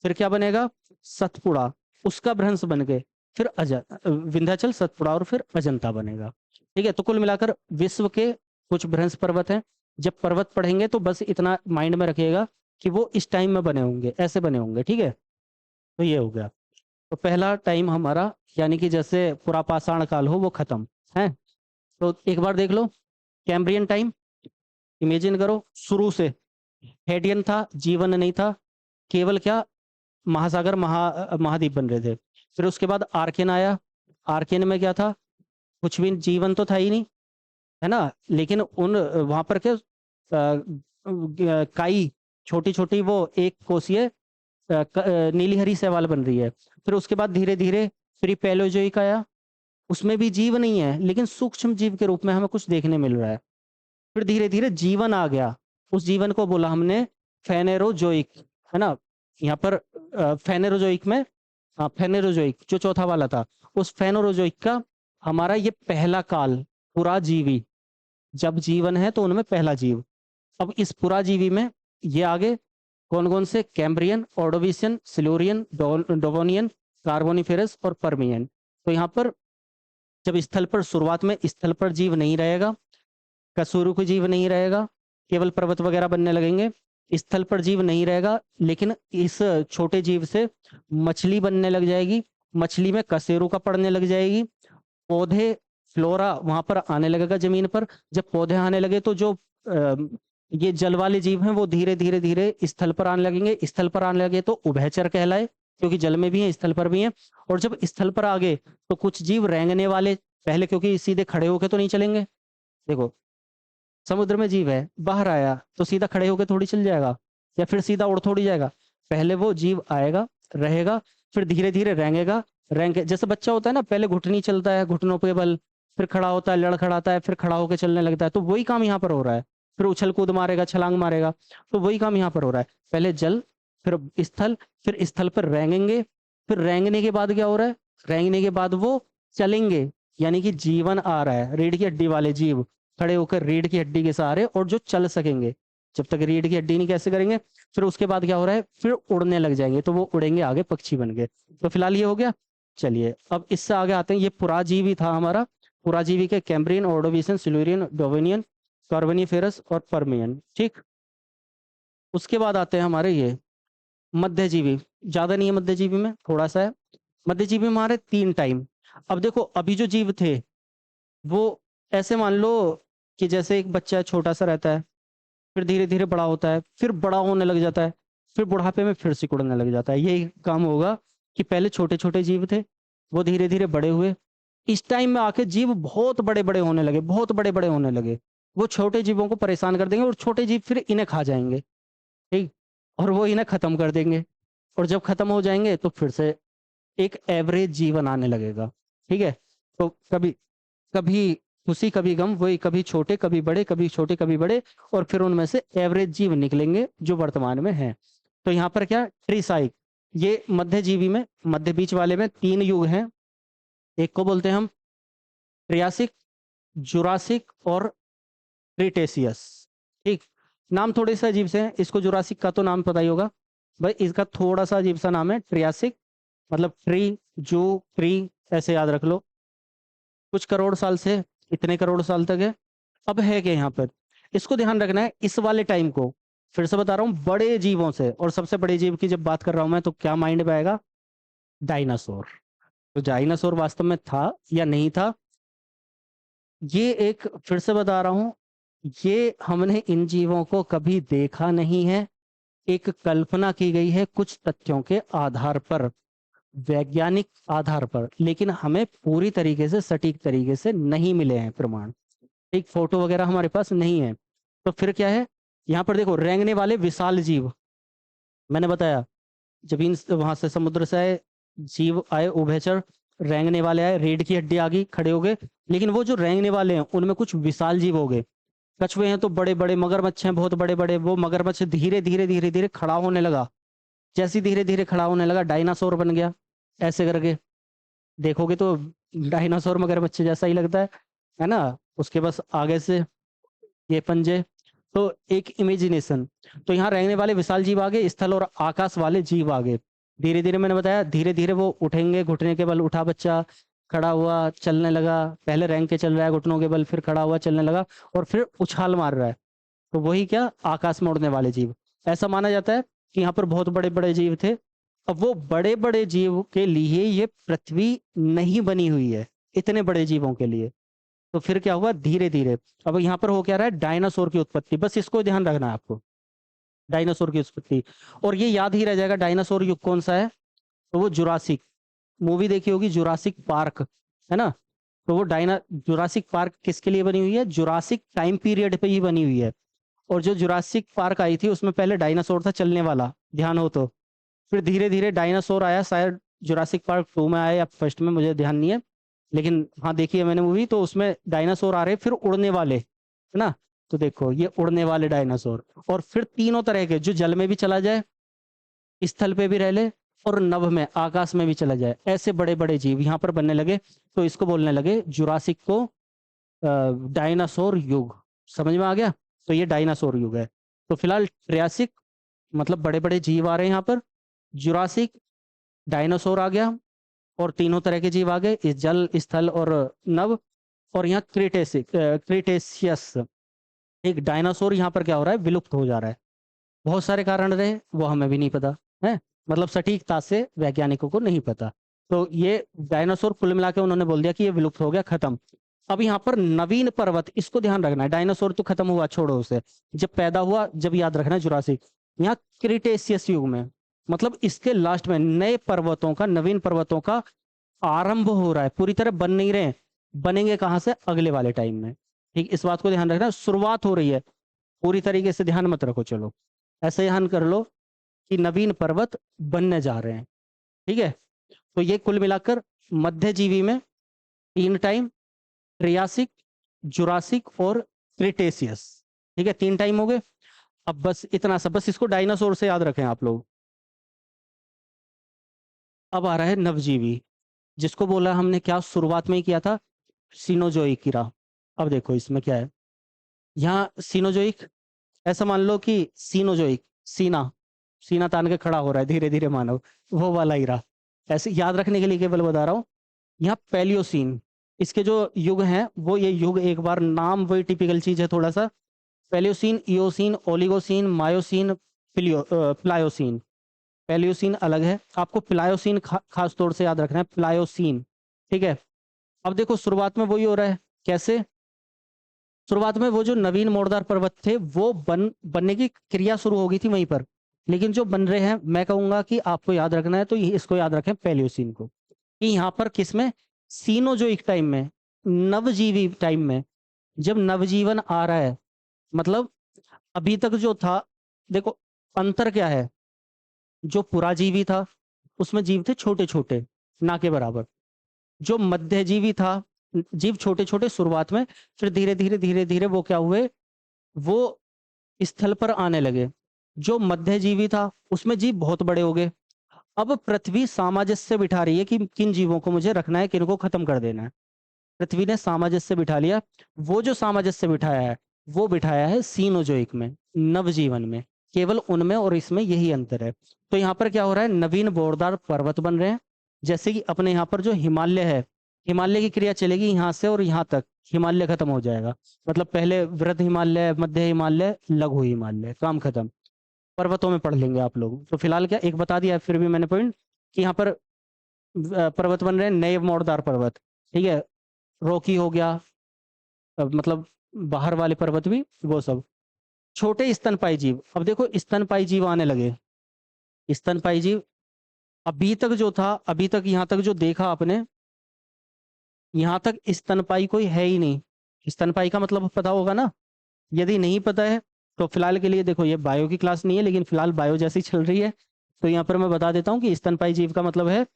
फिर क्या बनेगा, सतपुड़ा, उसका भ्रंश बन के फिर विंध्याचल, सतपुड़ा और फिर अजंता बनेगा। ठीक है, तो कुल मिलाकर विश्व के कुछ भ्रंश पर्वत हैं। जब पर्वत पढ़ेंगे तो बस इतना माइंड में रखिएगा कि वो इस टाइम में बने होंगे, ऐसे बने होंगे। ठीक है, तो ये हो गया। तो पहला टाइम हमारा, यानी कि जैसे पुरापाषाण काल हो वो खत्म है। तो एक बार देख लो, कैम्ब्रियन टाइम, इमेजिन करो शुरू से हेडियन था, जीवन नहीं था, केवल क्या, महासागर, महाद्वीप बन रहे थे। फिर उसके बाद आर्कियन आया, आर्कियन में क्या था, कुछ भी जीवन तो था ही नहीं, है ना। लेकिन उन वहां पर क्या, काई, छोटी छोटी वो एक कोसीय नीली हरी शैवाल बन रही है। फिर उसके बाद धीरे धीरे फिर पैलोजोइक आया, उसमें भी जीव नहीं है लेकिन सूक्ष्म जीव के रूप में हमें कुछ देखने मिल रहा है। फिर धीरे धीरे जीवन आ गया, उस जीवन को बोला हमने फेनेरोजोइक, है ना। यहाँ पर फेनेरोजोइक में, फेनेरोजोइक जो चौथा वाला था, उस फेनेरोजोइक का हमारा ये पहला काल, पुराजीवी। जब जीवन है तो उनमें पहला जीव। अब इस पुराजीवी में ये आगे कौन कौन से, कैम्ब्रियन, ऑर्डोविशियन, सिल्यूरियन, डोवोनियन, कार्बोनिफेरस और परमियन। तो यहाँ पर जब स्थल पर, शुरुआत में स्थल पर जीव नहीं रहेगा, कसूरू को जीव नहीं रहेगा, केवल पर्वत वगैरह बनने लगेंगे, स्थल पर जीव नहीं रहेगा। लेकिन इस छोटे जीव से मछली बनने लग जाएगी, मछली में कसेरू का पड़ने लग जाएगी, पौधे, फ्लोरा वहां पर आने लगेगा जमीन पर। जब पौधे आने लगे तो जो ये जल वाले जीव हैं वो धीरे धीरे धीरे स्थल पर आने लगेंगे। स्थल पर आने लगे तो उभयचर कहलाए, क्योंकि जल में भी है, स्थल पर भी है। और जब स्थल पर आ गए तो कुछ जीव रेंगने वाले, पहले क्योंकि सीधे खड़े होके तो नहीं चलेंगे। देखो समुद्र में जीव है, बाहर आया तो सीधा खड़े होके थोड़ी चल जाएगा, या फिर सीधा उड़ थोड़ी जाएगा। पहले वो जीव आएगा, रहेगा, फिर धीरे धीरे रेंगेगा। रेंग जैसे बच्चा होता है ना, पहले घुटनी चलता है, घुटनों पे बल, फिर खड़ा होता है, लड़खड़ाता है, फिर खड़ा होकर चलने लगता है। तो वही काम यहाँ पर हो रहा है। फिर उछल कूद मारेगा, छलांग मारेगा, तो वही काम यहाँ पर हो रहा है। पहले जल, फिर स्थल, फिर स्थल पर रेंगेंगे, फिर रेंगने के बाद क्या हो रहा है, रेंगने के बाद वो चलेंगे, यानी कि जीवन आ रहा है। रीढ़ की हड्डी वाले जीव खड़े होकर रीढ़ की हड्डी के सहारे, और जो चल सकेंगे। जब तक रीढ़ की हड्डी नहीं, कैसे करेंगे। फिर उसके बाद क्या हो रहा है, फिर उड़ने लग जाएंगे, तो वो उड़ेंगे आगे, पक्षी बन गए। तो फिलहाल ये हो गया। चलिए अब इससे आगे आते हैं, ये पुराजीवी था हमारा। पुराजीवी के कैम्ब्रियन, ऑर्डोविशियन, सिल्यूरियन, डोवेनियन, कार्बोनिफेरस और परमियन। ठीक, उसके बाद आते हैं हमारे ये मध्यजीवी। ज्यादा नहीं है मध्यजीवी में, थोड़ा सा है। मध्यजीवी में हमारे 3 टाइम। अब देखो, अभी जो जीव थे वो ऐसे मान लो कि जैसे एक बच्चा छोटा सा रहता है, फिर धीरे धीरे बड़ा होता है, फिर बड़ा होने लग जाता है, फिर बुढ़ापे में फिर सिकुड़ने लग जाता है। यही काम होगा कि पहले छोटे छोटे जीव थे, वो धीरे धीरे बड़े हुए। इस टाइम में आके जीव बहुत बड़े बड़े होने लगे, बहुत बड़े बड़े होने लगे। वो छोटे जीवों को परेशान कर देंगे और छोटे जीव फिर इन्हें खा जाएंगे। ठीक, और वो इन्हें खत्म कर देंगे। और जब खत्म हो जाएंगे तो फिर से एक एवरेज जीवन आने लगेगा। ठीक है, तो कभी कभी खुशी कभी गम, वही कभी छोटे कभी बड़े, कभी छोटे कभी बड़े, और फिर उनमें से एवरेज जीव निकलेंगे जो वर्तमान में है। तो यहाँ पर क्या, ट्रीसाइक, ये मध्य जीवी में, मध्य बीच वाले में 3 युग हैं। एक को बोलते हैं हम ट्रियासिक, जुरासिक और क्रिटेशियस। ठीक, नाम थोड़े से अजीब से हैं। इसको जुरासिक का तो नाम पता ही होगा भाई, इसका थोड़ा सा अजीब सा नाम है ट्रियासिक, मतलब ट्री, जू, ट्री, ऐसे याद रख लो। कुछ करोड़ साल से इतने करोड़ साल तक है। अब है क्या यहाँ पर, इसको ध्यान रखना है इस वाले टाइम को। फिर से बता रहा हूँ, बड़े जीवों से, और सबसे बड़े जीव की जब बात कर रहा हूं मैं, तो क्या माइंड में आएगा, डायनासोर। तो डायनासोर वास्तव में था या नहीं था, ये एक, फिर से बता रहा हूं, ये हमने इन जीवों को कभी देखा नहीं है, एक कल्पना की गई है कुछ तथ्यों के आधार पर, वैज्ञानिक आधार पर, लेकिन हमें पूरी तरीके से सटीक तरीके से नहीं मिले हैं प्रमाण। एक फोटो वगैरह हमारे पास नहीं है। तो फिर क्या है, यहाँ पर देखो, रेंगने वाले विशाल जीव, मैंने बताया, जब इन वहां से समुद्र से आए जीव आए, उभयचर, रेंगने वाले आए, रीढ़ की हड्डी आ गई, खड़े हो गए। लेकिन वो जो रेंगने वाले हैं उनमें कुछ विशाल जीव हो गए। कछुए हैं तो बड़े बड़े, मगरमच्छ हैं बहुत बड़े बड़े, वो मगरमच्छ धीरे धीरे धीरे धीरे खड़ा होने लगा। जैसे धीरे धीरे खड़ा होने लगा, डायनासोर बन गया। ऐसे करके देखोगे तो डायनासोर मगरमच्छ जैसा ही लगता है ना। उसके बस आगे से ये पंजे, तो एक इमेजिनेशन। तो यहाँ रहने वाले विशाल जीव आगे, स्थल और आकाश वाले जीव आगे। धीरे धीरे मैंने बताया, धीरे धीरे वो उठेंगे, घुटने के बल उठा बच्चा, खड़ा हुआ, चलने लगा, पहले रैंक के चल रहा है घुटनों के बल, फिर खड़ा हुआ चलने लगा, और फिर उछाल मार रहा है। तो वही क्या, आकाश में उड़ने वाले जीव। ऐसा माना जाता है कि यहाँ पर बहुत बड़े बड़े जीव थे। अब वो बड़े बड़े जीव के लिए ये पृथ्वी नहीं बनी हुई है, इतने बड़े जीवों के लिए। तो फिर क्या हुआ, धीरे धीरे अब यहाँ पर हो क्या रहा है, डायनासोर की उत्पत्ति, बस इसको ध्यान रखना है आपको, डायनासोर की उत्पत्ति। और ये याद ही रह जाएगा डायनासोर युग कौन सा है, तो वो जुरासिक, मूवी देखी होगी जुरासिक पार्क, है ना। तो वो जुरासिक पार्क किसके लिए बनी हुई है, जुरासिक टाइम पीरियड पे ही बनी हुई है। और जो जुरासिक पार्क आई थी उसमें पहले डायनासोर था चलने वाला, ध्यान हो तो। फिर धीरे धीरे डायनासोर आया, शायद जुरासिक पार्क 2 में आया या फर्स्ट में, मुझे ध्यान नहीं है, लेकिन हाँ देखी है मैंने मूवी, तो उसमें डायनासोर आ रहे फिर उड़ने वाले, है ना। तो देखो ये उड़ने वाले डायनासोर, और फिर तीनों तरह के, जो जल में भी चला जाए, स्थल पे भी रह ले, और नभ में आकाश में भी चला जाए, ऐसे बड़े बड़े जीव यहाँ पर बनने लगे। तो इसको बोलने लगे जुरासिक को डायनासोर युग। समझ में आ गया, तो ये डायनासोर युग है। तो फिलहाल ट्रियासिक मतलब बड़े बड़े जीव आ रहे हैं यहाँ पर, जुरासिक डायनासोर आ गया, और तीनों तरह के जीव आ गए, इस जल, स्थल और नभ। और यहाँ क्रिटेशियस, एक डायनासोर यहाँ पर क्या हो रहा है, विलुप्त हो जा रहा है। बहुत सारे कारण रहे, वो हमें भी नहीं पता है, मतलब सटीकता से वैज्ञानिकों को नहीं पता। तो ये डायनासोर कुल मिला के उन्होंने बोल दिया कि ये विलुप्त हो गया, खत्म। अब यहाँ पर नवीन पर्वत, इसको ध्यान रखना है, डायनासोर तो खत्म हुआ, छोड़ो उसे, जब पैदा हुआ, जब याद रखना है जुरासिक। यहाँ क्रिटेशियस युग में, मतलब इसके लास्ट में नए पर्वतों का, नवीन पर्वतों का आरंभ हो रहा है, पूरी तरह बन नहीं रहे, बनेंगे कहां से, अगले वाले टाइम में। ठीक, इस बात को ध्यान रखना, शुरुआत हो रही है, पूरी तरीके से ध्यान मत रखो, चलो ऐसे ध्यान कर लो कि नवीन पर्वत बनने जा रहे हैं। ठीक है, तो ये कुल मिलाकर मध्य जीवी में 3 टाइम, ट्रियासिक, जुरासिक और क्रिटेशियस। ठीक है, 3 टाइम हो गए। अब बस इतना सा, बस इसको डायनासोर से याद रखें आप लोग। अब आ रहा है नवजीवी, जिसको बोला हमने क्या, शुरुआत में ही किया था, सीनोजोइक कीड़ा। अब देखो इसमें क्या है, यहाँ सीनोजोइक, ऐसा मान लो कि सीनोजोइक, सीना, सीना तान के खड़ा हो रहा है धीरे धीरे मानव, वो वाला हीरा। ऐसे याद रखने के लिए केवल बता रहा हूँ। यहाँ पैलियोसीन, इसके जो युग हैं वो, ये युग एक बार नाम वही टिपिकल चीज है थोड़ा सा, Palaeocene, Eocene, Oligocene, Miocene, Pliocene. Palaeocene अलग है, आपको प्लायोसीन खास तौर से याद रखना है, प्लायोसीन। ठीक है, अब देखो शुरुआत में वही हो रहा है, कैसे, शुरुआत में वो जो नवीन मोड़दार पर्वत थे वो बनने की क्रिया शुरू हो गई थी वहीं पर। लेकिन जो बन रहे हैं, मैं कहूंगा कि आपको याद रखना है तो इसको याद रखें पैलियोसीन को, कि यहाँ पर किसमें, सीनोजोइक टाइम में, नवजीवी टाइम में, जब नवजीवन आ रहा है, मतलब अभी तक जो था, देखो अंतर क्या है, जो पुराजीवी था उसमें जीव थे छोटे छोटे, ना के बराबर। जो मध्यजीवी था, जीव छोटे छोटे शुरुआत में, फिर धीरे धीरे धीरे धीरे वो क्या हुए, वो स्थल पर आने लगे। जो मध्यजीवी था उसमें जीव बहुत बड़े हो गए। अब पृथ्वी सामंजस्य बिठा रही है कि किन जीवों को मुझे रखना है, किन को खत्म कर देना है। पृथ्वी ने सामंजस्य बिठा लिया। वो जो सामंजस्य बिठाया है, वो बिठाया है सीनोजोइक में, नवजीवन में। केवल उनमें और इसमें यही अंतर है। तो यहाँ पर क्या हो रहा है, नवीन बोरदार पर्वत बन रहे हैं। जैसे कि अपने यहाँ पर जो हिमालय है, हिमालय की क्रिया चलेगी यहाँ से और यहाँ तक, हिमालय खत्म हो जाएगा। मतलब पहले वृद्ध हिमालय, मध्य हिमालय, लघु हिमालय, काम खत्म। पर्वतों में पढ़ लेंगे आप लोग। तो फिलहाल क्या एक बता दिया, फिर भी मैंने पॉइंट कि यहाँ पर पर्वत बन रहे हैं, नए मोड़दार पर्वत। ठीक है, रॉकी हो गया, मतलब बाहर वाले पर्वत भी, वो सब। छोटे स्तनपाई जीव, अब देखो स्तनपाई जीव आने लगे। स्तनपाई जीव अभी तक जो था, अभी तक यहाँ तक जो देखा आपने, यहाँ तक स्तनपाई कोई है ही नहीं। स्तनपाई का मतलब पता होगा ना? यदि नहीं पता है तो फिलहाल के लिए देखो, ये बायो की क्लास नहीं है, लेकिन फिलहाल बायो जैसी चल रही है, तो यहाँ पर मैं बता देता हूँ कि स्तनपाई जीव का मतलब है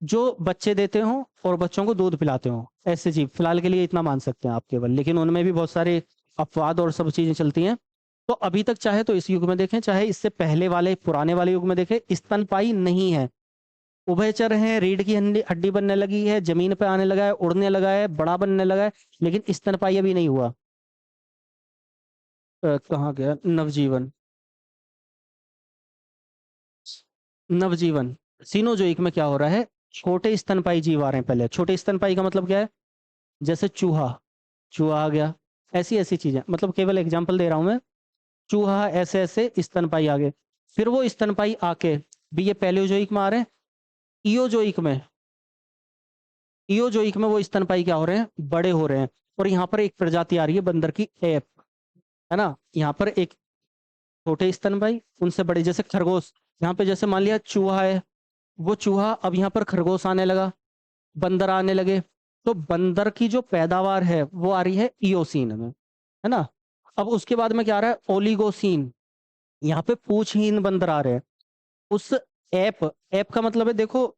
जो बच्चे देते हो और बच्चों को दूध पिलाते हो, ऐसे जीव। फिलहाल के लिए इतना मान सकते हैं आप केवल, लेकिन उनमें भी बहुत सारे अपवाद और सब चीजें चलती हैं। तो अभी तक चाहे तो इस युग में देखें, चाहे इससे पहले वाले पुराने वाले युग में देखें, स्तनपाई नहीं है। उभयचर है, रीढ़ की हड्डी हड्डी बनने लगी है, जमीन पे आने लगा है, उड़ने लगा है, बड़ा बनने लगा है, लेकिन स्तनपाई अभी नहीं हुआ। कहाँ गया नवजीवन? नवजीवन सीनोजोइक में क्या हो रहा है, छोटे स्तनपाई जीव आ रहे हैं। पहले छोटे स्तनपाई का मतलब क्या है, जैसे चूहा, चूहा आ गया, ऐसी ऐसी चीजें, मतलब केवल एग्जांपल दे रहा हूं मैं। चूहा, ऐसे ऐसे स्तनपाई आ गए। फिर वो स्तनपाई आके भी ये पैलियोजोइक में आ रहे हैं। इयोजोइक में, इयोजोइक में वो स्तनपाई क्या हो रहे हैं, बड़े हो रहे हैं। और यहाँ पर एक प्रजाति आ रही है बंदर की, एप, है ना। यहाँ पर एक छोटे स्तनपाई, उनसे बड़े, जैसे खरगोश। यहाँ पे जैसे मान लिया चूहा है, वो चूहा अब यहाँ पर खरगोश आने लगा, बंदर आने लगे। तो बंदर की जो पैदावार है वो आ रही है इयोसीन में, है ना। अब उसके बाद में क्या आ रहा है, ओलिगोसीन। यहाँ पे पूछहीन बंदर आ रहे हैं। उस एप, एप का मतलब है, देखो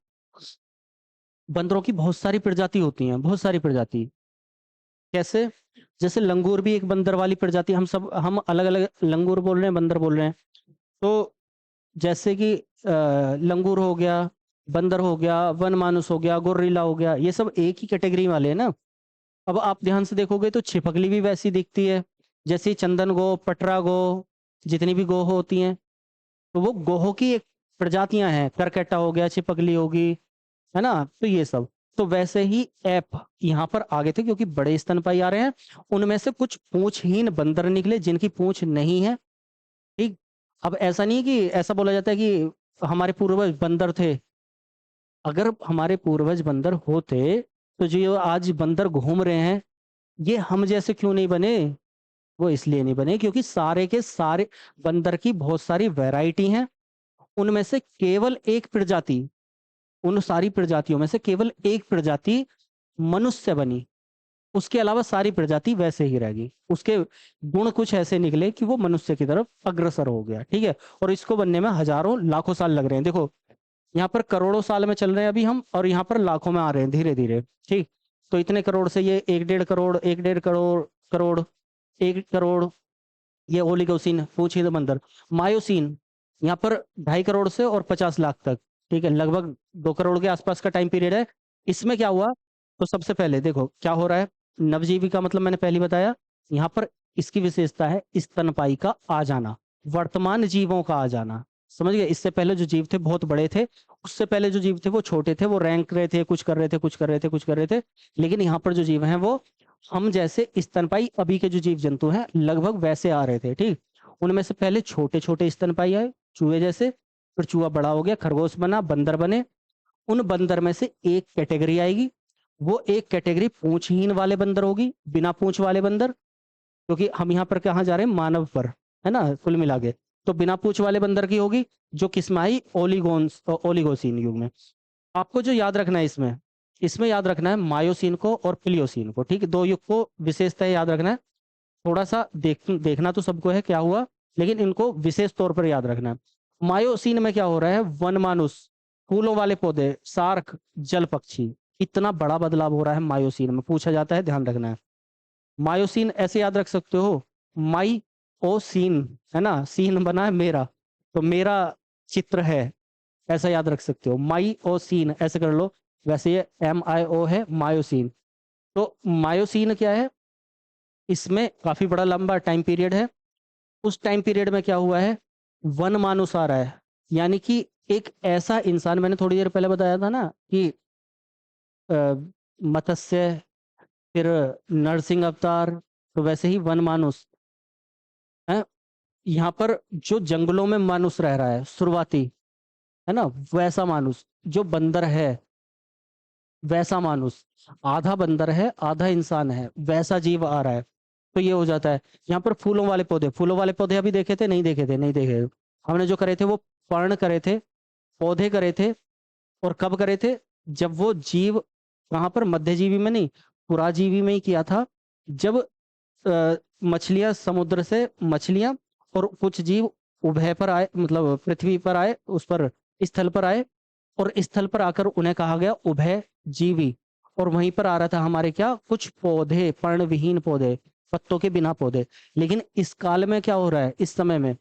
बंदरों की बहुत सारी प्रजाति होती हैं, बहुत सारी प्रजाति। कैसे? जैसे लंगूर भी एक बंदर वाली प्रजाति, हम अलग अलग लंगूर बोल रहे हैं, बंदर बोल रहे हैं। तो जैसे कि लंगूर हो गया, बंदर हो गया, वन मानुस हो गया, गोरिल्ला हो गया, ये सब एक ही कैटेगरी वाले हैं ना। अब आप ध्यान से देखोगे तो छिपकली भी वैसी दिखती है, जैसे चंदन गो, पटरा गो, जितनी भी गो होती हैं, तो वो गोहो की एक प्रजातियां हैं। करकट्टा हो गया, छिपकली होगी, है ना। तो ये सब, तो वैसे ही ऐप यहाँ पर आ गए थे क्योंकि बड़े स्तनपाई आ रहे हैं। उनमें से कुछ पूंछहीन बंदर निकले जिनकी पूंछ नहीं है। ठीक। अब ऐसा नहीं है कि ऐसा बोला जाता है कि हमारे पूर्वज बंदर थे। अगर हमारे पूर्वज बंदर होते तो जो ये आज बंदर घूम रहे हैं, ये हम जैसे क्यों नहीं बने? वो इसलिए नहीं बने क्योंकि सारे के सारे बंदर की बहुत सारी वैरायटी हैं। उनमें से केवल एक प्रजाति, उन सारी प्रजातियों में से केवल एक प्रजाति मनुष्य बनी। उसके अलावा सारी प्रजाति वैसे ही रहेगी। उसके गुण कुछ ऐसे निकले कि वो मनुष्य की तरफ अग्रसर हो गया। ठीक है, और इसको बनने में हजारों लाखों साल लग रहे हैं। देखो यहाँ पर करोड़ों साल में चल रहे हैं अभी हम, और यहाँ पर लाखों में आ रहे हैं धीरे धीरे। ठीक। तो इतने करोड़ से ये 1.5 करोड़, 1.5 करोड़, करोड़, 1 करोड़, ये ओलिगोसिन पूछिए तो बंदर। मायोसिन यहाँ पर 2.5 करोड़ से और 50 लाख तक। ठीक है, लगभग 2 करोड़ के आसपास का टाइम पीरियड है। इसमें क्या हुआ, तो सबसे पहले देखो क्या हो रहा है। नवजीवी का मतलब मैंने पहले बताया। यहाँ पर इसकी विशेषता है स्तनपाई का आ जाना, वर्तमान जीवों का आ जाना। समझ गए? इससे पहले जो जीव थे बहुत बड़े थे, उससे पहले जो जीव थे वो छोटे थे, वो रैंक रहे थे, कुछ कर रहे थे, कुछ कर रहे थे, कुछ कर रहे थे। लेकिन यहाँ पर जो जीव हैं वो हम जैसे स्तनपाई अभी के जो जीव जंतु हैं लगभग वैसे आ रहे थे। ठीक। उनमें से पहले छोटे छोटे स्तनपाई आए, चूहे जैसे। फिर चूहा बड़ा हो गया, खरगोश बना, बंदर बने। उन बंदर में से एक कैटेगरी आएगी, वो एक कैटेगरी पूंछहीन वाले बंदर होगी, बिना पूंछ वाले बंदर। क्योंकि हम यहाँ पर कहाँ जा रहे हैं, मानव पर, है ना, कुल मिला के। तो बिना पूंछ वाले बंदर की होगी, जो किसमें आई, ओलिगोन्स, ओलिगोसीन युग में। आपको जो याद रखना है इसमें, इसमें याद रखना है मायोसीन को और प्लियोसीन को। ठीक है, दो युग को विशेषता याद रखना है। थोड़ा सा देखना तो सबको है क्या हुआ, लेकिन इनको विशेष तौर पर याद रखना है। मायोसीन में क्या हो रहा है, वनमानुस, फूलों वाले पौधे, सार्क, जल पक्षी। इतना बड़ा बदलाव हो रहा है मायोसीन में, पूछा जाता है, ध्यान रखना है। मायोसीन ऐसे याद रख सकते हो, माई ओ सीन, है ना, सीन बना है मेरा, तो मेरा चित्र है, ऐसा याद रख सकते हो, माई ओ सीन ऐसे कर लो। वैसे ये MIO है, मायोसीन। तो मायोसीन क्या है, इसमें काफी बड़ा लंबा टाइम पीरियड है। उस टाइम पीरियड में क्या हुआ है, वन मानुस आ रहा है, यानी कि एक ऐसा इंसान, मैंने थोड़ी देर पहले बताया था ना कि अ, मत्स्य, फिर नरसिंह अवतार, तो वैसे ही वन मानुस है। यहाँ पर जो जंगलों में मानुस रह रहा है शुरुआती, है ना, वैसा मानुस, जो बंदर है वैसा मानुस, आधा बंदर है आधा इंसान है, वैसा जीव आ रहा है। तो ये हो जाता है। यहाँ पर फूलों वाले पौधे, फूलों वाले पौधे अभी देखे थे, नहीं देखे थे, नहीं देखे। हमने जो करे थे वो पर्ण करे थे, पौधे करे थे। और कब करे थे, जब वो जीव, कहाँ पर, मध्यजीवी में नहीं, पुराजीवी में ही किया था। जब मछलियां समुद्र से, मछलियां और कुछ जीव उभय पर आए, मतलब पृथ्वी पर आए, उस पर स्थल पर आए, और स्थल पर आकर उन्हें कहा गया उभय जीवी। और वहीं पर आ रहा था हमारे क्या, कुछ पौधे, पर्णविहीन पौधे, पत्तों के बिना पौधे। लेकिन इस काल में क्या हो रहा है, इस समय में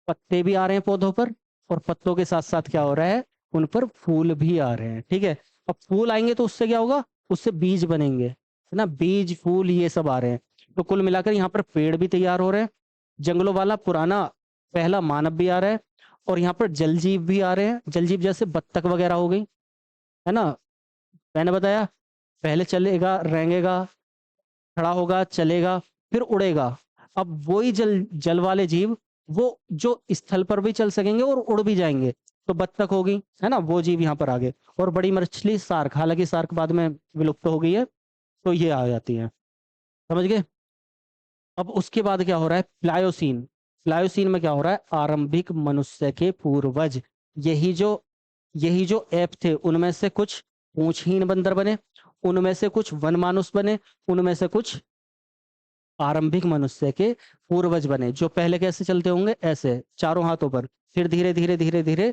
पत्ते भी आ रहे हैं पौधों पर, और पत्तों के साथ साथ क्या हो रहा है, उन पर फूल भी आ रहे हैं। ठीक है, अब फूल आएंगे तो उससे क्या होगा, उससे बीज बनेंगे, है ना, बीज फूल ये सब आ रहे हैं। तो कुल मिलाकर यहाँ पर पेड़ भी तैयार हो रहे हैं, जंगलों वाला पुराना पहला मानव भी आ रहा है, और यहाँ पर जल जीव भी आ रहे हैं, जल जीव जैसे बत्तख वगैरह हो गई, है ना। मैंने बताया, पहले चलेगा, रेंगेगा, खड़ा होगा, चलेगा, फिर उड़ेगा। अब वही जल जल वाले जीव, वो जो स्थल पर भी चल सकेंगे और उड़ भी जाएंगे, तो बत्तख होगी, है ना, वो जीव यहाँ पर आ गए। और बड़ी मछली सार्क, हालांकि सार्क बाद में विलुप्त हो गई है, तो ये आ जाती है, समझ गए। अब उसके बाद क्या हो रहा है, प्लायोसीन। प्लायोसीन में क्या हो रहा है, आरंभिक मनुष्य के पूर्वज, यही जो यही जो ऐप थे, उनमें से कुछ पूंछहीन बंदर बने, उनमें से कुछ वनमानुस बने, उनमें से कुछ आरंभिक मनुष्य के पूर्वज बने, जो पहले कैसे चलते होंगे, ऐसे चारों हाथों पर, फिर धीरे धीरे धीरे धीरे